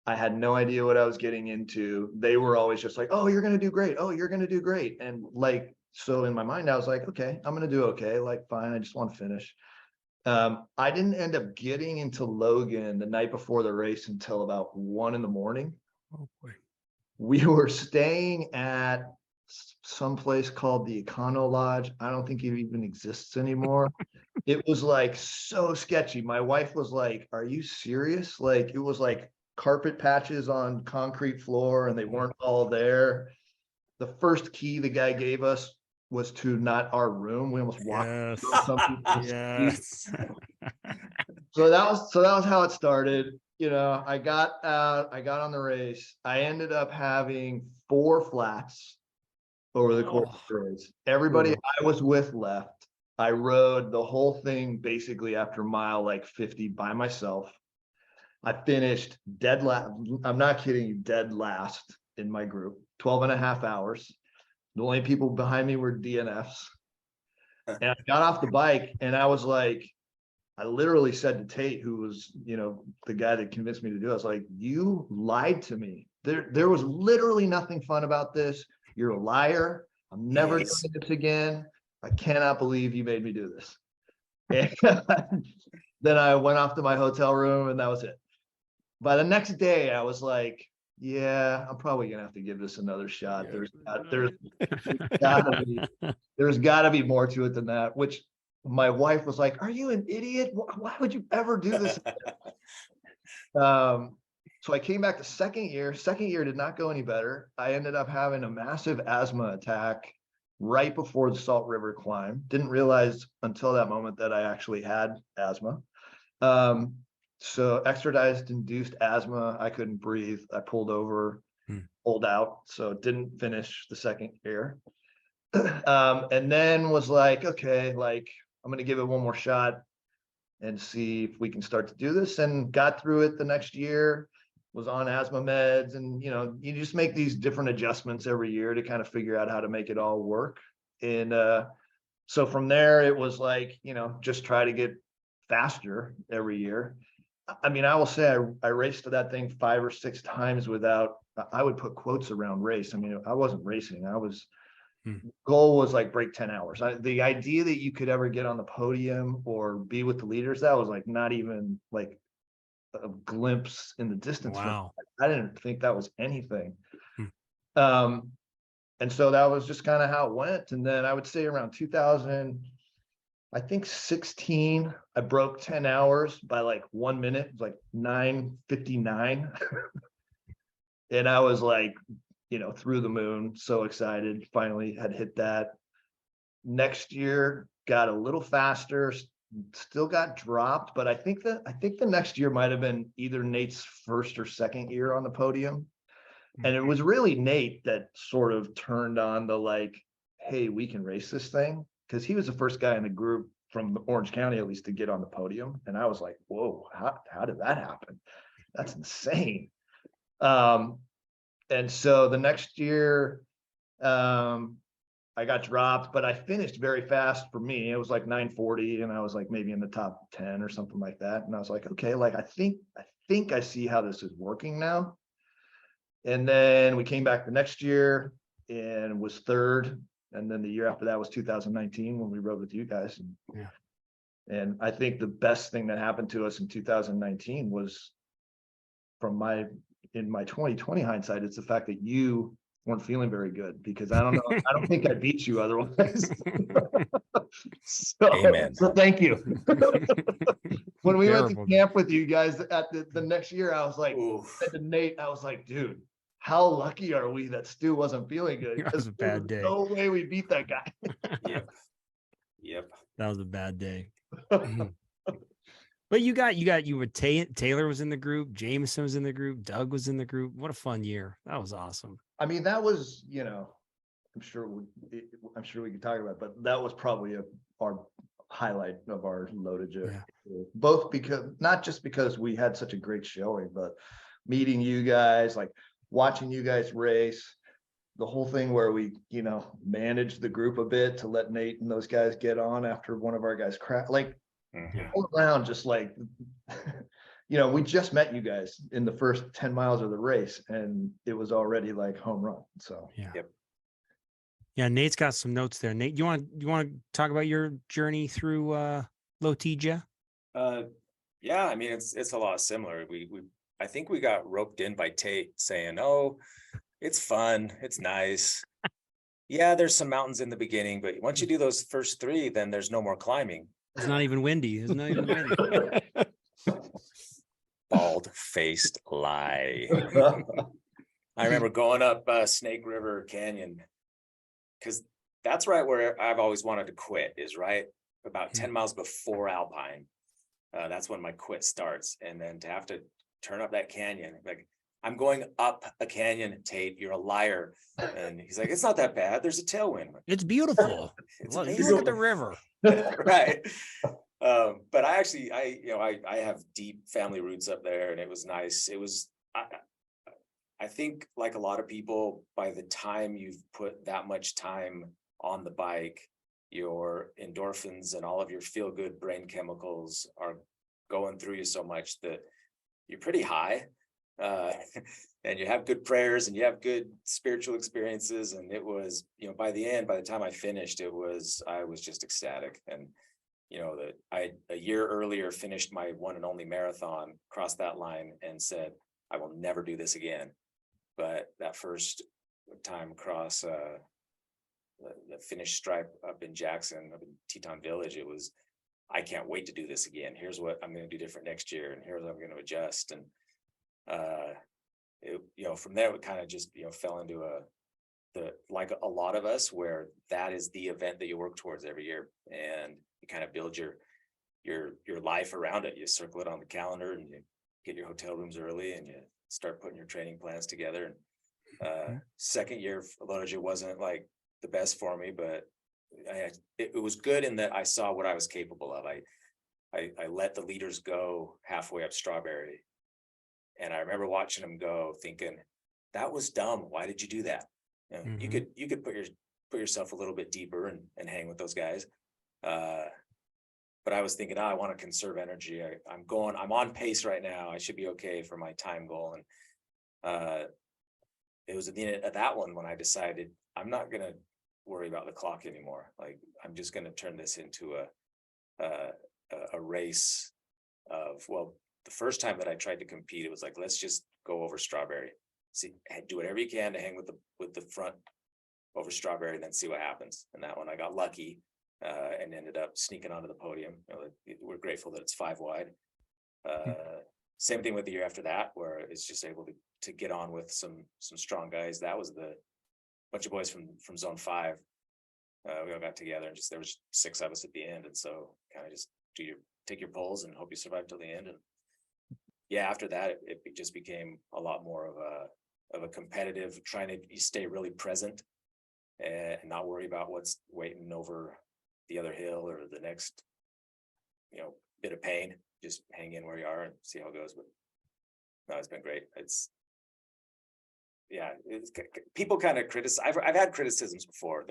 I had no idea what I was getting into. They were always just like, "Oh, you're going to do great. Oh, you're going to do great." And like, so in my mind, I was like, okay, I'm going to do okay. Like, fine. I just want to finish. I didn't end up getting into Logan the night before the race until about 1 a.m. Oh boy. We were staying at some place called the Econo Lodge. I don't think it even exists anymore. It was like so sketchy. My wife was like, "Are you serious?" Like, it was like carpet patches on concrete floor and they weren't all there. The first key the guy gave us was to not our room. We almost walked through something. Yes. So that was how it started. I got out, I got on the race. I ended up having 4 flats over the course of the race. Everybody I was with left. I rode the whole thing basically after mile like 50 by myself. I finished dead last. I'm not kidding you, dead last in my group, 12 and a half hours. The only people behind me were DNFs. And I got off the bike and I was like, I literally said to Tate, who was, the guy that convinced me to do it, I was like, "You lied to me. There was literally nothing fun about this. You're a liar. I'm never doing this again. I cannot believe you made me do this." And then I went off to my hotel room and that was it. By the next day, I was like, yeah, I'm probably gonna have to give this another shot. There's gotta be more to it than that, which my wife was like, "Are you an idiot? Why would you ever do this?" So I came back the second year. Second year did not go any better. I ended up having a massive asthma attack right before the Salt River climb. Didn't realize until that moment that I actually had asthma. So extradized induced asthma. I couldn't breathe. I pulled over, pulled out. So didn't finish the second year. And then was like, okay, like, I'm going to give it one more shot and see if we can start to do this. And got through it the next year, was on asthma meds. And, you just make these different adjustments every year to kind of figure out how to make it all work. And so from there, it was like, just try to get faster every year. I mean, I will say I raced that thing 5 or 6 times without, I would put quotes around race. I mean, I wasn't racing. Goal was like break 10 hours. The idea that you could ever get on the podium or be with the leaders, that was like not even like a glimpse in the distance. Wow. I didn't think that was anything. And so that was just kind of how it went. And then I would say around 2016, I broke 10 hours by like 1 minute. It was like 9:59. And I was like, through the moon, so excited, finally had hit that. Next year, got a little faster, still got dropped, but I think the next year might have been either Nate's first or second year on the podium. And it was really Nate that sort of turned on the like, hey, we can race this thing. Because he was the first guy in the group from Orange County, at least, to get on the podium. And I was like, whoa, how did that happen? That's insane. And so the next year, I got dropped, but I finished very fast for me. It was like 9:40 and I was like maybe in the top 10 or something like that. And I was like, okay, like I think I see how this is working now. And then we came back the next year and was third. And then the year after that was 2019 when we rode with you guys. And I think the best thing that happened to us in 2019 was in my 2020 hindsight, it's the fact that you weren't feeling very good, because I don't think I beat you otherwise. So thank you. When we went to camp with you guys at the next year, I was like, said to Nate, I was like, dude, how lucky are we that Stu wasn't feeling good? That was a There bad day. No way we beat that guy. Yep. That was a bad day. But you were Taylor was in the group, Jameson was in the group, Doug was in the group. What a fun year. That was awesome. I mean, that was, I'm sure we could talk about it, but that was probably our highlight of our loaded. Both because, not just because we had such a great showing, but meeting you guys, like watching you guys race, the whole thing where we, managed the group a bit to let Nate and those guys get on after one of our guys crashed, like all around, just like, we just met you guys in the first 10 miles of the race and it was already like home run. So yeah, Nate's got some notes there. Nate, you want to talk about your journey through Lotija? Yeah, I mean it's a lot similar. I think we got roped in by Tate saying, "Oh, it's fun, it's nice. Yeah, there's some mountains in the beginning, but once you do those first 3, then there's no more climbing." It's not even windy. It's not even windy. Bald-faced lie. I remember going up Snake River Canyon, because that's right where I've always wanted to quit, is right about 10 miles before Alpine. That's when my quit starts. And then to have to turn up that canyon, like, I'm going up a canyon, Tate, you're a liar. And he's like, it's not that bad. There's a tailwind. It's beautiful. Look at the river. Right. But I actually, I have deep family roots up there, and it was nice. It was, I think, like a lot of people, by the time you've put that much time on the bike, your endorphins and all of your feel-good brain chemicals are going through you so much that you're pretty high, and you have good prayers and you have good spiritual experiences. And it was, by the time I finished, I was just ecstatic. And that I a year earlier finished my one and only marathon, crossed that line and said, I will never do this again. But that first time across the finish stripe up in Jackson, up in Teton Village, it was, I can't wait to do this again. Here's what I'm going to do different next year, and here's what I'm going to adjust. And from there we kind of just fell into like a lot of us, where that is the event that you work towards every year, and you kind of build your life around it. You circle it on the calendar, and you get your hotel rooms early, and you start putting your training plans together. And second year of Lotija wasn't like the best for me, but it was good in that I saw what I was capable of. I let the leaders go halfway up Strawberry, and I remember watching them go, thinking, that was dumb. Why did you do that? You could put yourself a little bit deeper and hang with those guys. But I was thinking, I want to conserve energy. I'm on pace right now. I should be okay for my time goal. And it was at the end of that one when I decided I'm not going to worry about the clock anymore. Like, I'm just going to turn this into a race of, well, the first time that I tried to compete, it was like, let's just go over Strawberry. See, do whatever you can to hang with the front over Strawberry, and then see what happens. And that one I got lucky and ended up sneaking onto the podium. We're grateful that it's 5 wide. Same thing with the year after that, where it's just able to get on with some strong guys. That was the bunch of boys from Zone 5. We all got together, and there was 6 of us at the end. And so kind of just take your polls and hope you survive till the end. And yeah, after that, it just became a lot more of a competitive, trying to stay really present and not worry about what's waiting over the other hill or the next, bit of pain. Just hang in where you are and see how it goes. But no, it's been great. People kind of criticize. I've had criticisms before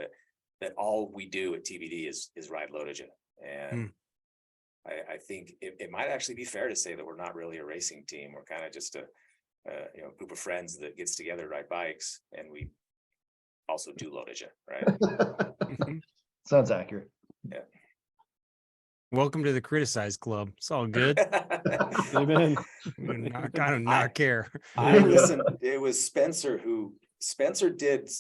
that all we do at TBD is ride Lotija, and I think it might actually be fair to say that we're not really a racing team. We're kind of just a group of friends that gets together to ride bikes, and we also do Lotija, right? Sounds accurate. Yeah. Welcome to the criticized club. It's all good. Amen. Not care. Listen, it was Spencer did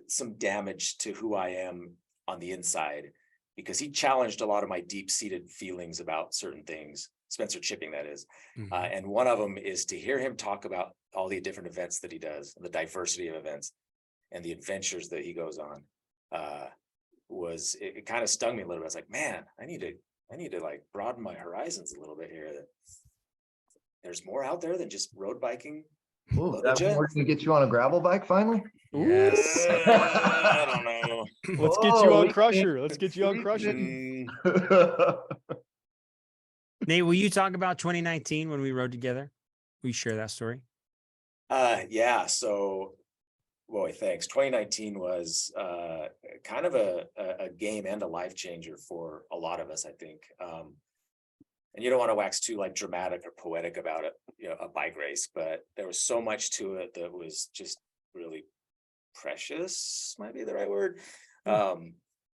some damage to who I am on the inside, because he challenged a lot of my deep-seated feelings about certain things. Spencer Chipping, that is. And one of them is to hear him talk about all the different events that he does, the diversity of events and the adventures that he goes on, it kind of stung me a little bit. I was like, man, I need to like broaden my horizons a little bit here. That there's more out there than just road biking. Ooh, that means we're gonna get you on a gravel bike finally. Yes. I don't know. Let's get you on Crusher. Let's get you on Crusher. Nate, will you talk about 2019 when we rode together? Will you share that story? Yeah. So, boy, thanks. 2019 was kind of a game and a life changer for a lot of us, I think. And you don't want to wax too like dramatic or poetic about it, a bike race, but there was so much to it that was just really precious, might be the right word.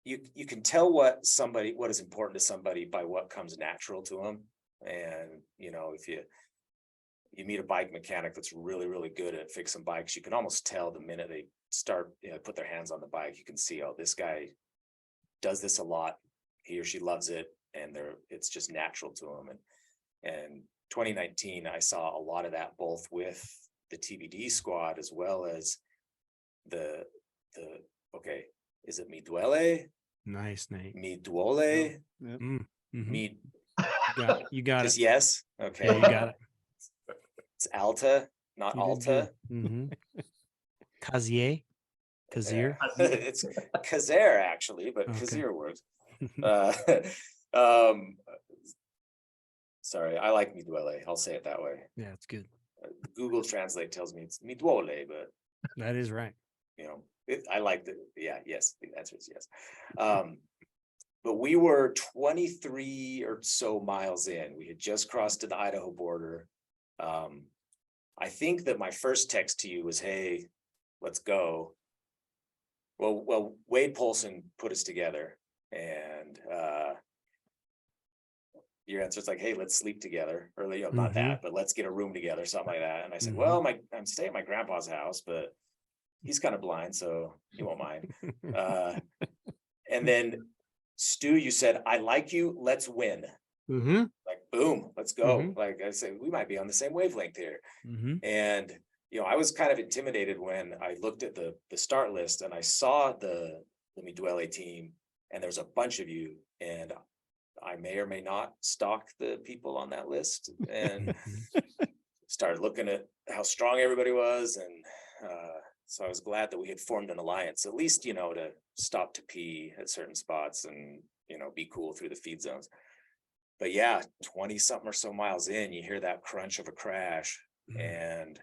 You can tell what is important to somebody by what comes natural to them. And, if you meet a bike mechanic that's really, really good at fixing bikes, you can almost tell the minute they start, put their hands on the bike, you can see, oh, this guy does this a lot. He or she loves it. And it's just natural to them. And 2019, I saw a lot of that both with the TBD squad as well as okay, is it mi Duole? Nice, Nate. Mi Duole? Yep. Mi, You got just it. yes? Yeah, Okay. you got it. It's Alta, not You did Alta. good. Cazier. Cazier. It's Cazier actually, but Okay. Cazier works. Sorry, I like mi Duole. I'll say it that way. Yeah, it's good. Google Translate tells me it's mi Duole, but That is right. I like yes, the answer is yes. But we were 23 or so miles in. We had just crossed to the Idaho border. I think that my first text to you was, hey, let's go. Well, Wade Polson put us together, and your answer is like, hey, let's sleep together, or not that, but let's get a room together, something like that. And I said, well, I'm staying at my grandpa's house, but he's kind of blind, so he won't mind. And then Stu, you said, I like you, let's win. Like, boom, let's go. Like I said, we might be on the same wavelength here. And I was kind of intimidated when I looked at the start list and I saw the mi Duole team, and there's a bunch of you, and I may or may not stalk the people on that list, and started looking at how strong everybody was. And so I was glad that we had formed an alliance, at least, to stop to pee at certain spots and, be cool through the feed zones. But yeah, 20 something or so miles in, you hear that crunch of a crash. And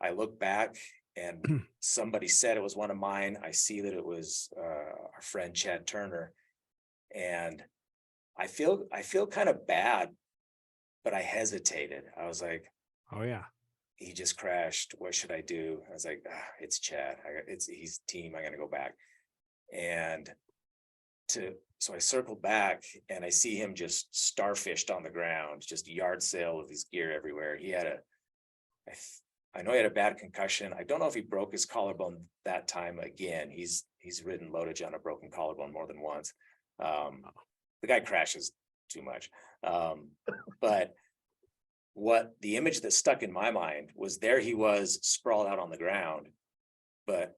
I look back, and somebody said it was one of mine. I see that it was our friend Chad Turner. And I feel kind of bad, but I hesitated. I was like, oh yeah, he just crashed. What should I do? I was like, it's Chad. He's team. I got to go back. And so I circled back, and I see him just starfished on the ground, just yard sale with his gear everywhere. He had I know he had a bad concussion. I don't know if he broke his collarbone that time again. He's ridden loadage on a broken collarbone more than once. The guy crashes too much. But what the image that stuck in my mind was, there he was sprawled out on the ground, but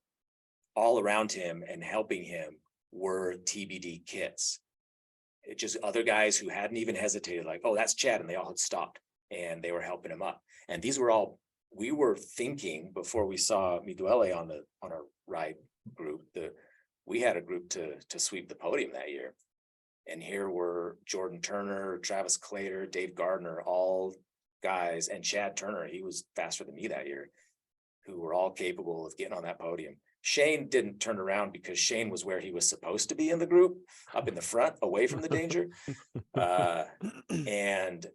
all around him and helping him were TBD kits. It just other guys who hadn't even hesitated, like, oh, that's Chad. And they all had stopped, and they were helping him up. And these were all, we were thinking before we saw mi Duole on our ride group, that we had a group to sweep the podium that year. And here were Jordan Turner, Travis Clater, Dave Gardner, all guys, and Chad Turner, he was faster than me that year, who were all capable of getting on that podium. Shane didn't turn around because Shane was where he was supposed to be in the group, up in the front, away from the danger. And,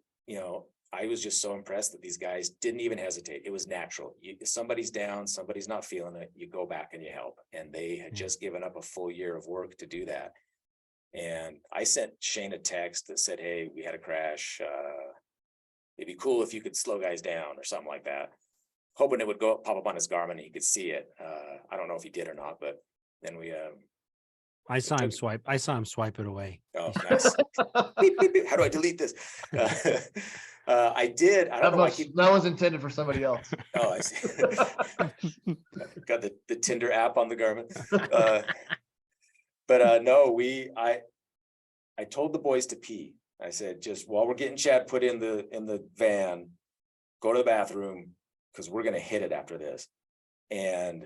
I was just so impressed that these guys didn't even hesitate. It was natural. If somebody's down, somebody's not feeling it, you go back and you help. And they had just given up a full year of work to do that. And I sent Shane a text that said, hey, we had a crash. It'd be cool if you could slow guys down or something like that. Hoping it would pop up on his Garmin and he could see it. I don't know if he did or not, but then we I saw him swipe. I saw him swipe it away. Oh, nice. Beep, beep, beep. How do I delete this? I did. I don't know why I keep. That was intended for somebody else. Oh, I see. Got the Tinder app on the Garmin. No, I told the boys to pee. I said, just while we're getting Chad put in the van, go to the bathroom because we're gonna hit it after this. And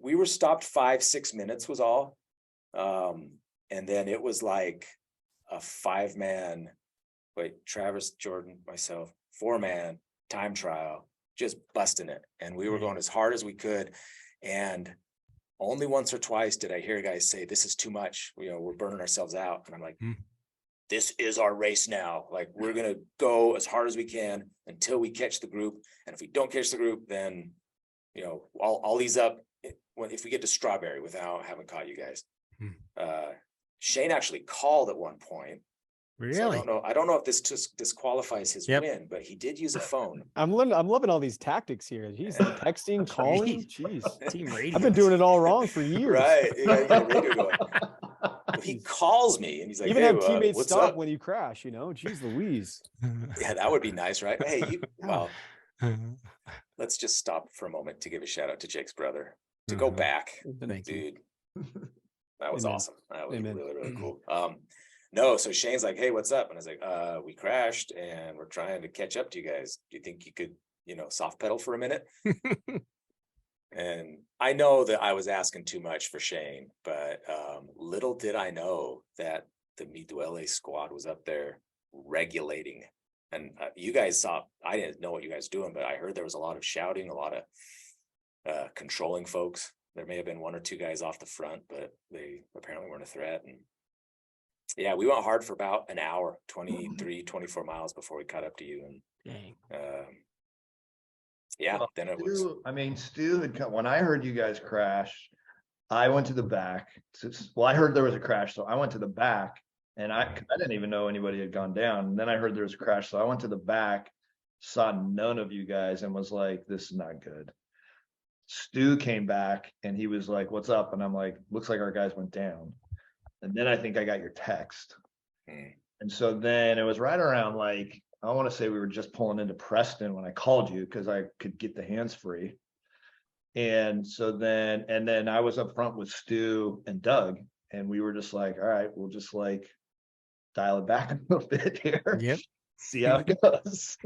we were stopped 5-6 minutes was all. And then it was like a 5-man, Travis, Jordan, myself, 4-man time trial, just busting it. And we were going as hard as we could. And only once or twice did I hear guys say, this is too much. We're burning ourselves out. And I'm like, this is our race now. Like, we're going to go as hard as we can until we catch the group. And if we don't catch the group, then, I'll ease up if we get to Strawberry without having caught you guys. Shane actually called at one point. Really? So I don't know if this just disqualifies his win, but he did use a phone. I'm loving all these tactics here. He's texting, calling. Jeez. Team radio. I've been doing it all wrong for years. Right. You got radio going. He calls me and he's like, even hey, have teammates what's stop up? when you crash, Jeez Louise. Yeah, that would be nice, right? Hey, let's just stop for a moment to give a shout out to Jake's brother. To go back, Thank you. dude. That was Amen. awesome. That was Amen. really, really cool. No, so Shane's like, hey, what's up? And I was like, we crashed and we're trying to catch up to you guys. Do you think you could, soft pedal for a minute? And I know that I was asking too much for Shane, but little did I know that the Duole squad was up there regulating. And you guys saw, I didn't know what you guys were doing, but I heard there was a lot of shouting, a lot of controlling folks. There may have been 1 or 2 guys off the front, but they apparently weren't a threat. And yeah, we went hard for about an hour, 23, 24 miles before we caught up to you. And Dang. Then it was. Stu had come when I heard you guys crash. I went to the back. I heard there was a crash, so I went to the back, and I didn't even know anybody had gone down. And then I heard there was a crash, so I went to the back, saw none of you guys, and was like, "This is not good." Stu came back, and he was like, "What's up?" And I'm like, "Looks like our guys went down." And then I think I got your text. And so then it was right around I want to say we were just pulling into Preston when I called you because I could get the hands free. And so then I was up front with Stu and Doug, and we were just like, all right, we'll just dial it back a little bit here. Yep. See how it goes.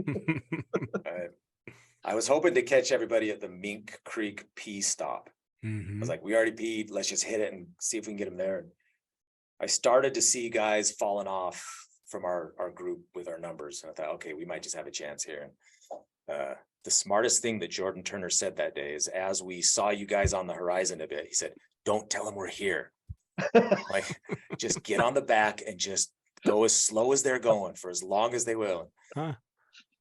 I was hoping to catch everybody at the Mink Creek pee stop. I was like, we already peed. Let's just hit it and see if we can get them there. I started to see guys falling off from our group with our numbers. And I thought, okay, we might just have a chance here. And the smartest thing that Jordan Turner said that day is, as we saw you guys on the horizon a bit, he said, don't tell them we're here. Just get on the back and just go as slow as they're going for as long as they will.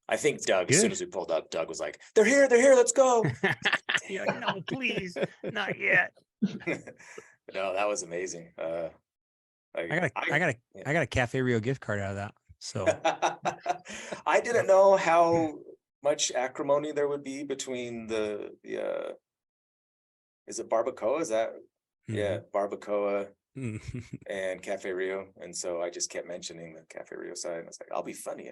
I think Doug, as soon as we pulled up, Doug was like, they're here, let's go. You're like, no, please, not yet. No, that was amazing. I got a Cafe Rio gift card out of that. So I didn't know how much acrimony there would be between the is it Barbacoa? Is that Barbacoa and Cafe Rio? And so I just kept mentioning the Cafe Rio side, and I was like, I'll be funny.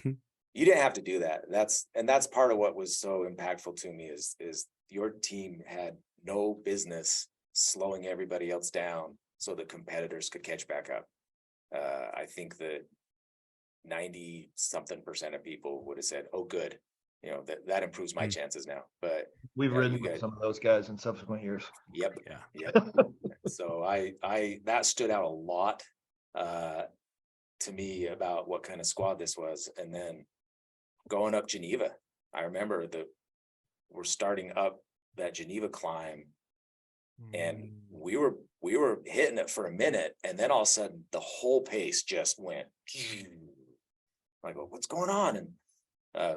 And you didn't have to do that. That's part of what was so impactful to me is your team had no business slowing everybody else down so the competitors could catch back up. I think that 90-something% of people would have said, oh, good. That improves my chances now. But we've ridden with some of those guys in subsequent years. Yep. So I that stood out a lot to me about what kind of squad this was. And then going up Geneva, I remember we're starting up that Geneva climb, and we were hitting it for a minute, and then all of a sudden the whole pace just went like, well, what's going on? And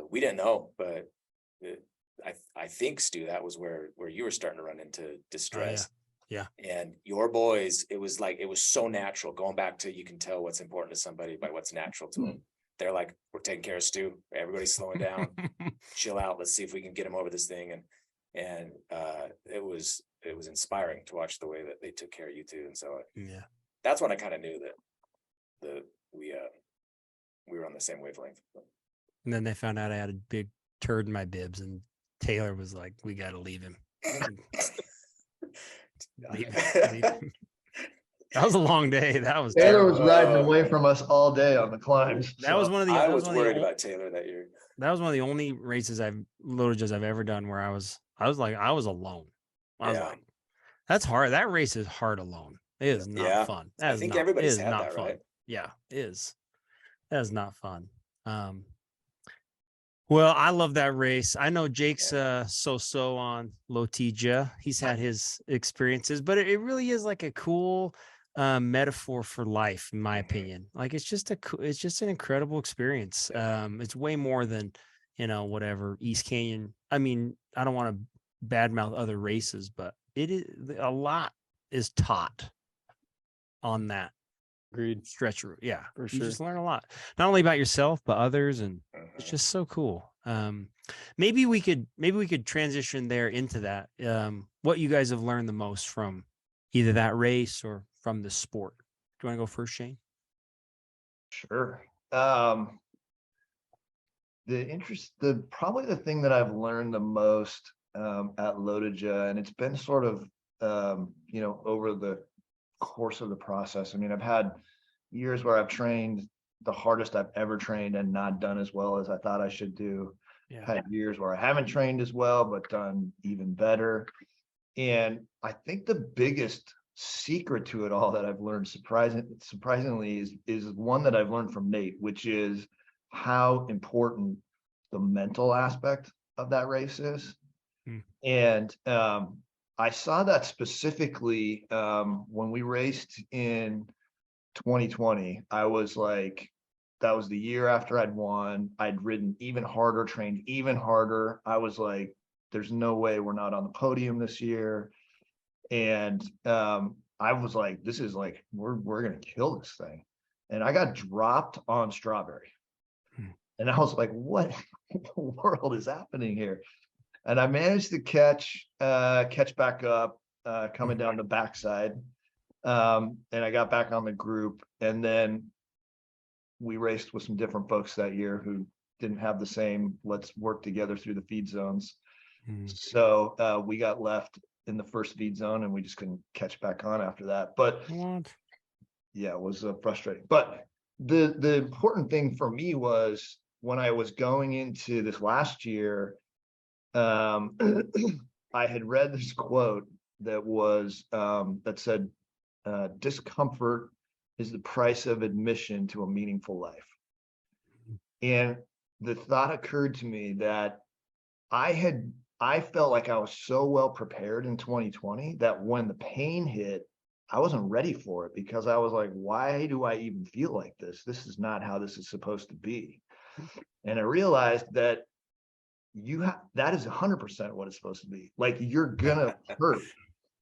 we didn't know, but I think, Stu, that was where you were starting to run into distress. Yeah. And your boys, it was so natural. Going back to, you can tell what's important to somebody by what's natural to them. They're like, we're taking care of Stu. Everybody's slowing down. Chill out. Let's see if we can get him over this thing. And it was it was inspiring to watch the way that they took care of you too. And so Yeah. that's when I kind of knew that we were on the same wavelength. And then they found out I had a big turd in my bibs, and Taylor was like, "We got to leave him." Leave him. That was a long day. That was Taylor terrible. was riding away from us all day on the climbs. That was one of the. I that was one of the worried ol- about Taylor that year. That was one of the only races low judge I've ever done where I was alone. I was Yeah. like, that's hard. That race is hard alone. It is not Yeah. fun. I think everybody's it is had not that, fun. right? Yeah, it is. That is not fun. Well, I love that race. I know Jake's so on Lotija. He's had his experiences, but it really is like a cool metaphor for life, in my opinion. Like it's just an incredible experience. It's way more than, whatever East Canyon. I mean, I don't want to badmouth other races, but it is a lot is taught on that Agreed. stretch route. Yeah, For you sure. just learn a lot, not only about yourself but others, and it's just so cool. Maybe we could transition there into that. What you guys have learned the most from either that race or from the sport. Do you want to go first, Shane? Sure. Probably the thing that I've learned the most at Lotija, and it's been sort of over the course of the process. I mean, I've had years where I've trained the hardest I've ever trained and not done as well as I thought I should do. Yeah. Had years where I haven't trained as well, but done even better. And I think the biggest secret to it all that I've learned surprisingly is one that I've learned from Nate, which is how important the mental aspect of that race is. And I saw that specifically when we raced in 2020. I was like, that was the year after I'd won. I'd ridden even harder, trained even harder. I was like, there's no way we're not on the podium this year. And I was like, this is like, we're gonna kill this thing. And I got dropped on Strawberry. And I was like, what in the world is happening here? And I managed to catch back up, coming down the backside. And I got back on the group. And then we raced with some different folks that year who didn't have the same, let's work together through the feed zones. So we got left in the first feed zone and we just couldn't catch back on after that. But yeah, it was frustrating. But the important thing for me was when I was going into this last year, I had read this quote that was that said, discomfort is the price of admission to a meaningful life. And the thought occurred to me that I felt like I was so well prepared in 2020 that when the pain hit, I wasn't ready for it because I was like, why do I even feel like this? This is not how this is supposed to be. And I realized that that is 100% what it's supposed to be. Like you're gonna hurt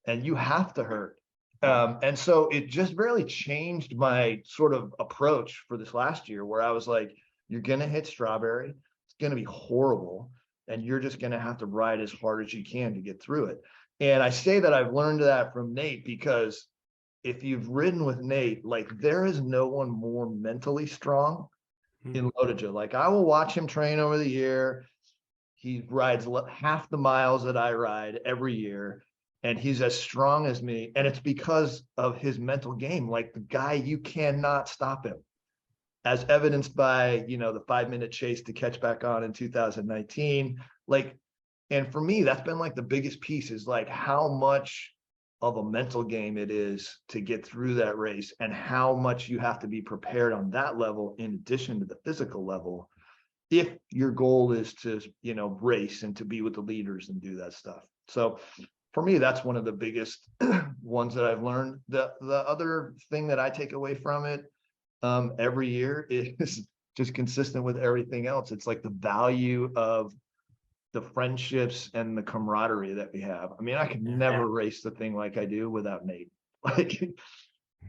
and you have to hurt. And so it just really changed my sort of approach for this last year where I was like, you're gonna hit Strawberry, it's gonna be horrible. And you're just gonna have to ride as hard as you can to get through it. And I say that I've learned that from Nate because if you've ridden with Nate, like there is no one more mentally strong in Lotija. Like I will watch him train over the year. He rides half the miles that I ride every year. And he's as strong as me. And it's because of his mental game. Like the guy, you cannot stop him. As evidenced by, the 5-minute chase to catch back on in 2019. Like, and for me, that's been like the biggest piece is like how much of a mental game it is to get through that race and how much you have to be prepared on that level in addition to the physical level if your goal is to race and to be with the leaders and do that stuff. So for me, that's one of the biggest ones that I've learned. The other thing that I take away from it every year is just consistent with everything else. It's like the value of the friendships and the camaraderie that we have. I mean, I could never race the thing like I do without Nate.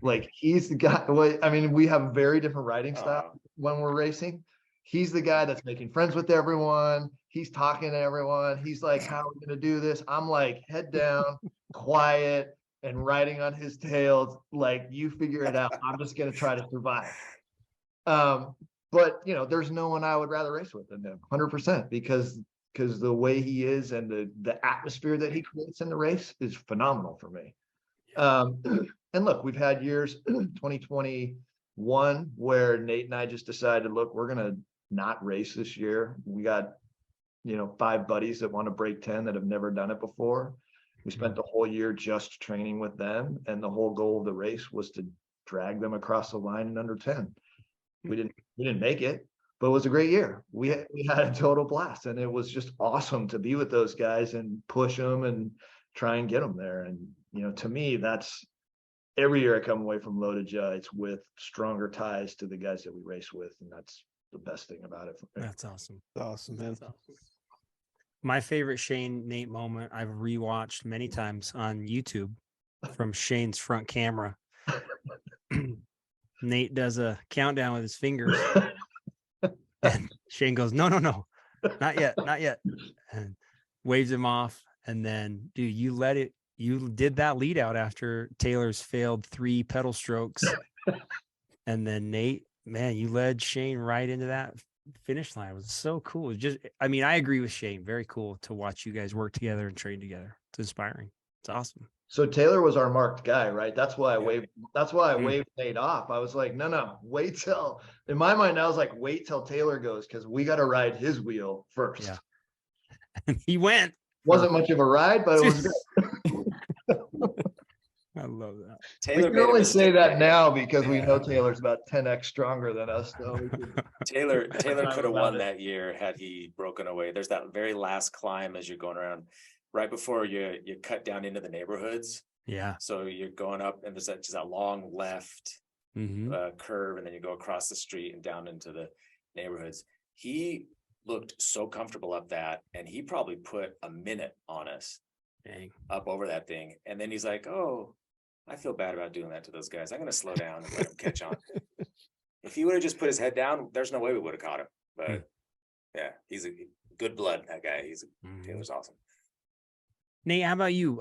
Like he's the guy. I mean, we have a very different riding style when we're racing. He's the guy that's making friends with everyone. He's talking to everyone. He's like, how are we going to do this? I'm like, head down, quiet and riding on his tail. Like, you figure it out. I'm just going to try to survive. But there's no one I would rather race with than him, 100%, because the way he is and the atmosphere that he creates in the race is phenomenal for me. And look, we've had years, 2021, where Nate and I just decided, look, we're going to not race this year. We got, 5 buddies that want to break 10 that have never done it before. We spent the whole year just training with them. And the whole goal of the race was to drag them across the line in under 10. We didn't make it, but it was a great year. We had a total blast, and it was just awesome to be with those guys and push them and try and get them there. And, to me, that's every year I come away from Loaded Jaw, it's with stronger ties to the guys that we race with. And that's the best thing about it for me. That's awesome. That's awesome, man. That's awesome. My favorite Shane Nate moment I've rewatched many times on YouTube from Shane's front camera. Nate does a countdown with his fingers. And Shane goes, no, not yet. And waves him off. And then, dude, you did that lead out after Taylor's failed 3 pedal strokes. And then Nate, man, you led Shane right into that finish line. It was so cool. I agree with Shane. Very cool to watch you guys work together and train together. It's inspiring. It's awesome. So Taylor was our marked guy, right? That's why I waved. That's why I waved Nate off. I was like, no, wait till. In my mind, I was like, wait till Taylor goes, because we got to ride his wheel first. Yeah. And he went. Wasn't much of a ride, but it was good. I love that. Taylor we can only say that now because we know Taylor's about 10x stronger than us. So Taylor could have won that year had he broken away. There's that very last climb as you're going around, right before you cut down into the neighborhoods. Yeah. So you're going up, and there's just that long left curve, and then you go across the street and down into the neighborhoods. He looked so comfortable up that, and he probably put a minute on us. Dang. Up over that thing. And then he's like, oh, I feel bad about doing that to those guys. I'm going to slow down and let him catch on. If he would have just put his head down, there's no way we would have caught him. But yeah, he's a good blood, that guy. Taylor's awesome. Nate, how about you?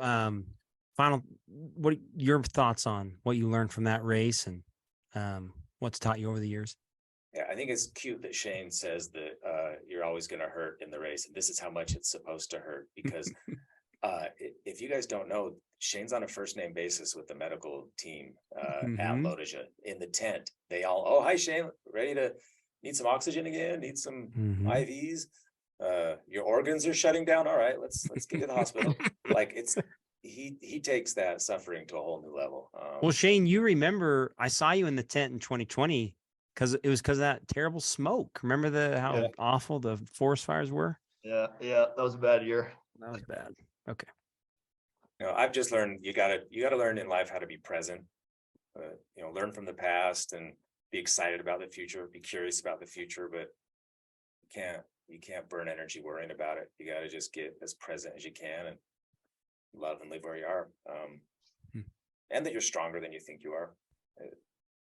What your thoughts on what you learned from that race and what's taught you over the years? Yeah, I think it's cute that Shane says that you're always going to hurt in the race. And this is how much it's supposed to hurt, because if you guys don't know, Shane's on a first name basis with the medical team at Loaded Jaw in the tent. They all, oh, hi Shane, ready to need some oxygen again? Need some IVs? Your organs are shutting down. All right, let's get to the hospital. Like he takes that suffering to a whole new level. Well, Shane, you remember I saw you in the tent in 2020 because of that terrible smoke. Remember how awful the forest fires were? Yeah, that was a bad year. That was bad. Okay. I've just learned you gotta learn in life how to be present. Learn from the past and be excited about the future, be curious about the future, but you can't burn energy worrying about it. You gotta just get as present as you can and love and live where you are. And that you're stronger than you think you are.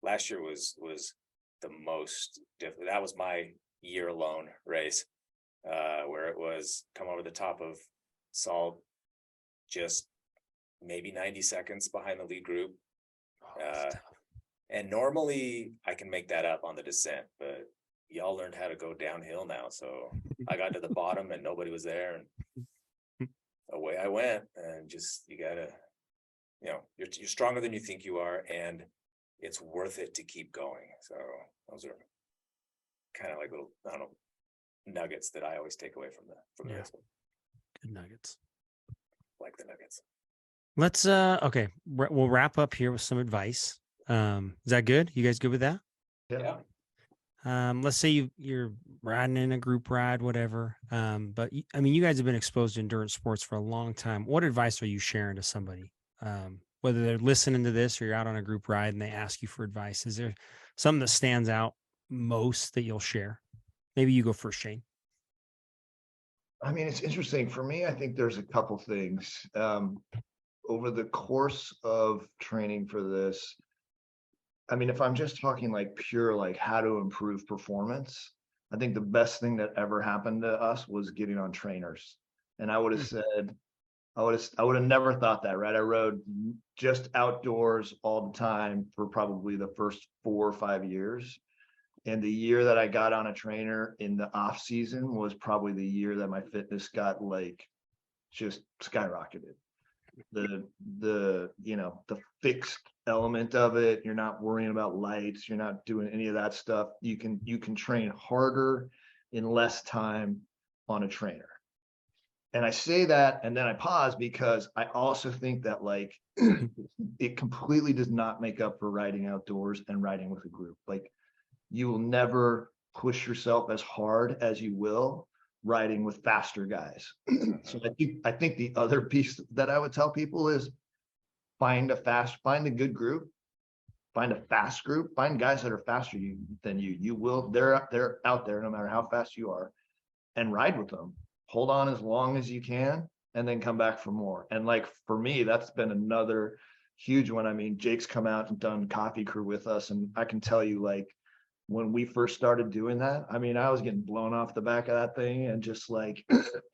Last year was the most difficult. That was my year-long race, where it was come over the top of Salt, just maybe 90 seconds behind the lead group. And normally I can make that up on the descent, but y'all learned how to go downhill now. So I got to the bottom and nobody was there, and away I went. And just, you gotta, you're stronger than you think you are, and it's worth it to keep going. So those are kind of like little, I don't know, nuggets that I always take away from the race. Good nuggets. Like the nuggets. Let's okay. We'll wrap up here with some advice. Is that good? You guys good with that? Yeah. Let's say you're riding in a group ride, whatever. But you guys have been exposed to endurance sports for a long time. What advice are you sharing to somebody? Whether they're listening to this or you're out on a group ride and they ask you for advice, is there something that stands out most that you'll share? Maybe you go first, Shane. It's interesting for me. I think there's a couple things over the course of training for this. If I'm just talking like pure, like how to improve performance, I think the best thing that ever happened to us was getting on trainers. And I would have said, I would have never thought that, right? I rode just outdoors all the time for probably the first 4 or 5 years. And the year that I got on a trainer in the off season was probably the year that my fitness got like just skyrocketed. The fixed element of it, you're not worrying about lights, you're not doing any of that stuff. You can train harder in less time on a trainer. And I say that and then I pause because I also think that like it completely does not make up for riding outdoors and riding with a group. Like you will never push yourself as hard as you will riding with faster guys. So I think the other piece that I would tell people is find a good group, find a fast group, find guys that are faster than you. They're out there no matter how fast you are, and ride with them. Hold on as long as you can and then come back for more. And like for me, that's been another huge one. I mean, Jake's come out and done coffee crew with us, and I can tell you, like, when we first started doing that, I mean, I was getting blown off the back of that thing and just like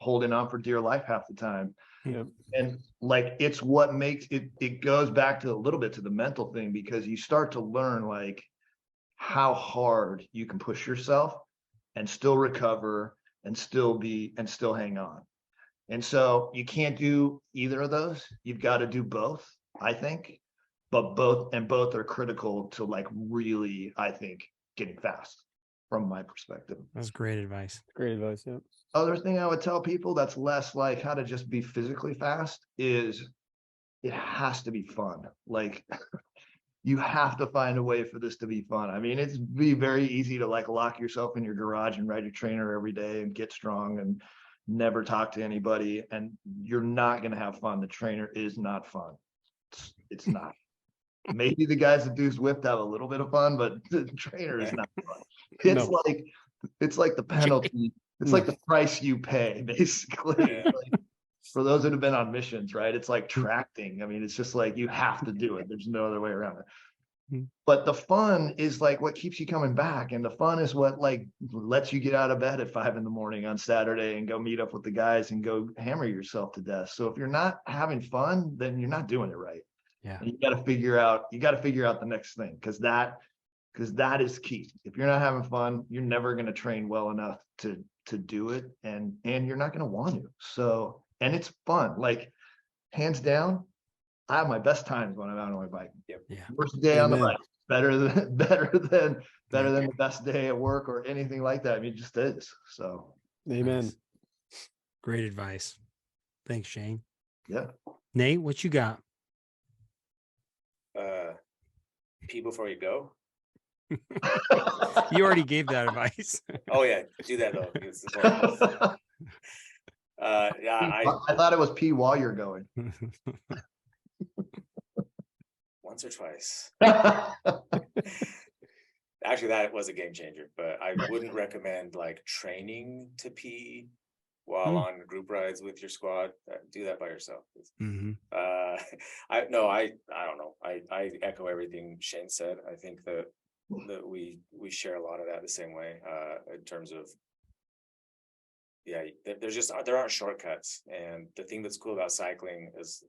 holding on for dear life half the time. Yep. And like, it's what makes it goes back to a little bit to the mental thing, because you start to learn like how hard you can push yourself and still recover and still hang on. And so you can't do either of those. You've got to do both, I think, but both are critical to like really, I think, getting fast from my perspective. That's great advice. Great advice. Yeah. Other thing I would tell people that's less like how to just be physically fast is it has to be fun. Like you have to find a way for this to be fun. I mean, it's be very easy to like lock yourself in your garage and ride your trainer every day and get strong and never talk to anybody. And you're not going to have fun. The trainer is not fun. It's not. Maybe the guys that do Zwift have a little bit of fun, but the trainer is not fun. It's like the penalty. It's like the price you pay, basically. Yeah. Like, for those that have been on missions, right? It's like tracting. I mean, it's just like you have to do it. There's no other way around it. But the fun is like what keeps you coming back. And the fun is what like lets you get out of bed at 5 a.m. on Saturday and go meet up with the guys and go hammer yourself to death. So if you're not having fun, then you're not doing it right. Yeah. And you got to figure out the next thing, because that is key. If you're not having fun, you're never going to train well enough to do it, and you're not going to want to. So, and it's fun. Like hands down, I have my best times when I'm out on my bike. Yep. Yeah. Worst day on the Amen. bike, better than the best day at work or anything like that. I mean, it just is. So, Amen. Nice. Great advice. Thanks, Shane. yeah. Nate, what you got? Pee before you go. You already gave that advice. Oh yeah, do that though. It's important. Yeah, I thought it was pee while you're going. once or twice. Actually, that was a game changer, but I wouldn't recommend like training to pee while on group rides with your squad. Do that by yourself. Mhm. I don't know. I echo everything Shane said. I think that we share a lot of that the same way, in terms of, yeah, there aren't shortcuts. And the thing that's cool about cycling is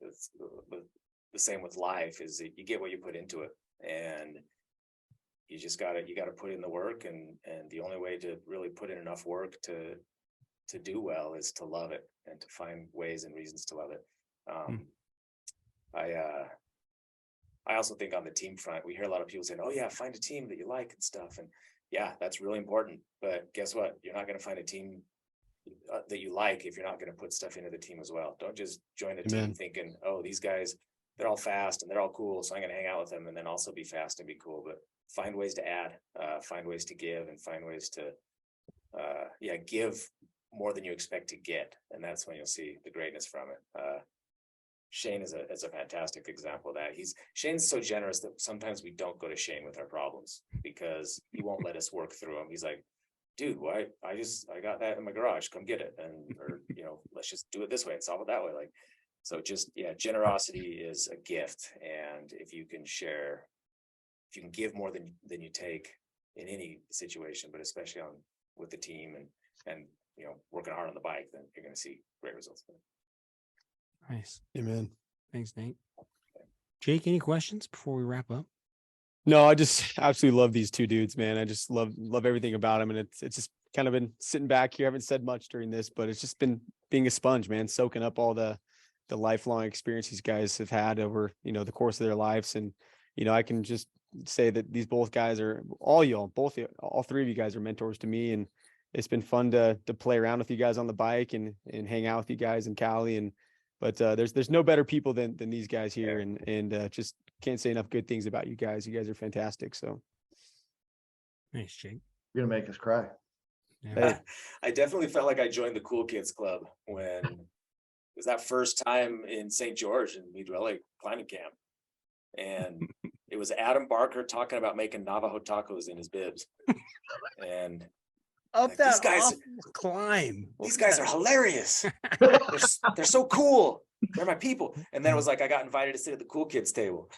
the same with life, is that you get what you put into it, and you just gotta put in the work, and the only way to really put in enough work to do well is to love it and to find ways and reasons to love it. I also think on the team front, we hear a lot of people saying, oh yeah, find a team that you like and stuff. And yeah, that's really important. But guess what? You're not going to find a team that you like if you're not going to put stuff into the team as well. Don't just join a team thinking, oh, these guys, they're all fast and they're all cool, so I'm going to hang out with them and then also be fast and be cool. But find ways to add, find ways to give, and find ways to, give more than you expect to get. And that's when you'll see the greatness from it. Shane is a fantastic example of that. Shane's so generous that sometimes we don't go to Shane with our problems because he won't let us work through them. He's like, dude, why? I got that in my garage. Come get it. Or let's just do it this way and solve it that way. Like, so just, yeah, generosity is a gift. And if you can give more than you take in any situation, but especially with the team and working hard on the bike, then you're going to see great results. Nice. Amen. Thanks, Nate. Jake, any questions before we wrap up? No, I just absolutely love these two dudes, man. I just love everything about them. And it's just kind of been sitting back here. I haven't said much during this, but it's just been being a sponge, man, soaking up all the lifelong experience these guys have had over, the course of their lives. And, I can just say that these both guys are all three of you guys are mentors to me. And it's been fun to play around with you guys on the bike and hang out with you guys in Cali. But there's no better people than these guys here. And just can't say enough good things about you guys. You guys are fantastic. So. Nice, Jake. You're gonna make us cry. Yeah. I definitely felt like I joined the Cool Kids Club when it was that first time in St. George in Duole climbing camp. And it was Adam Barker talking about making Navajo tacos in his bibs. And Up that these guys, awful climb. these guys are hilarious. They're so cool. They're my people. And then it was like I got invited to sit at the cool kids table.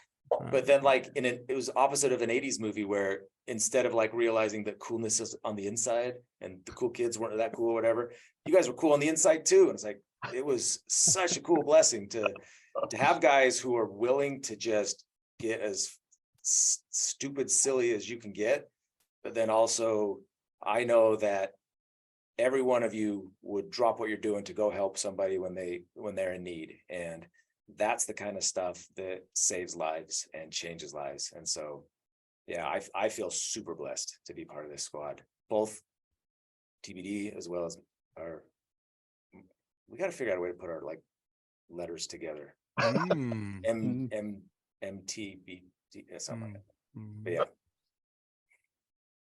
But then like it was opposite of an 80s movie where instead of like realizing that coolness is on the inside and the cool kids weren't that cool or whatever, you guys were cool on the inside too. And it's like it was such a cool blessing to have guys who are willing to just get as stupid silly as you can get. But then also I know that every one of you would drop what you're doing to go help somebody when they're in need. And that's the kind of stuff that saves lives and changes lives. And so, yeah, I feel super blessed to be part of this squad, both TBD as well as we got to figure out a way to put our like letters together. MTB, something like that. But yeah.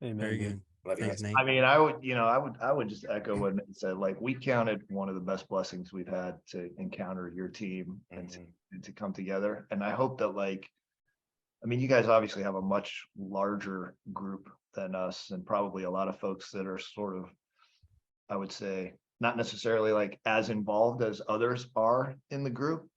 Amen. Very good. Love you Thanks, guys. Nate. I mean, I would just echo what Nate said. Like, we counted one of the best blessings we've had to encounter your team and to come together. And I hope that, like, I mean, you guys obviously have a much larger group than us, and probably a lot of folks that are sort of, I would say, not necessarily like as involved as others are in the group.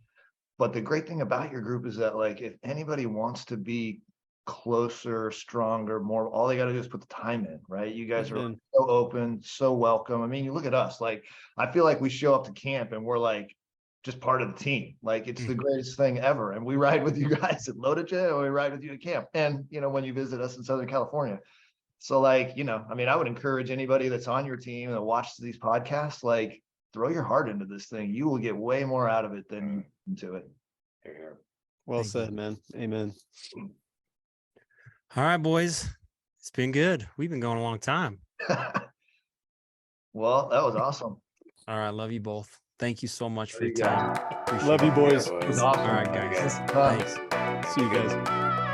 But the great thing about your group is that, like, if anybody wants to be closer, stronger, more, all they got to do is put the time in, right? You guys are so open, so welcome. I mean, you look at us, like, I feel like we show up to camp and we're like just part of the team. Like, it's the greatest thing ever. And we ride with you guys at Lodaja, and we ride with you at camp. And, when you visit us in Southern California. So, like, I mean, I would encourage anybody that's on your team that watches these podcasts, like, throw your heart into this thing. You will get way more out of it than into it. Here, here. Well said, man. Amen. All right, boys. It's been good. We've been going a long time. Well, that was awesome. All right. Love you both. Thank you so much for your There you go. time. Appreciate Love you, it. boys. It was awesome. All right, guys. Guys. Thanks. See you guys.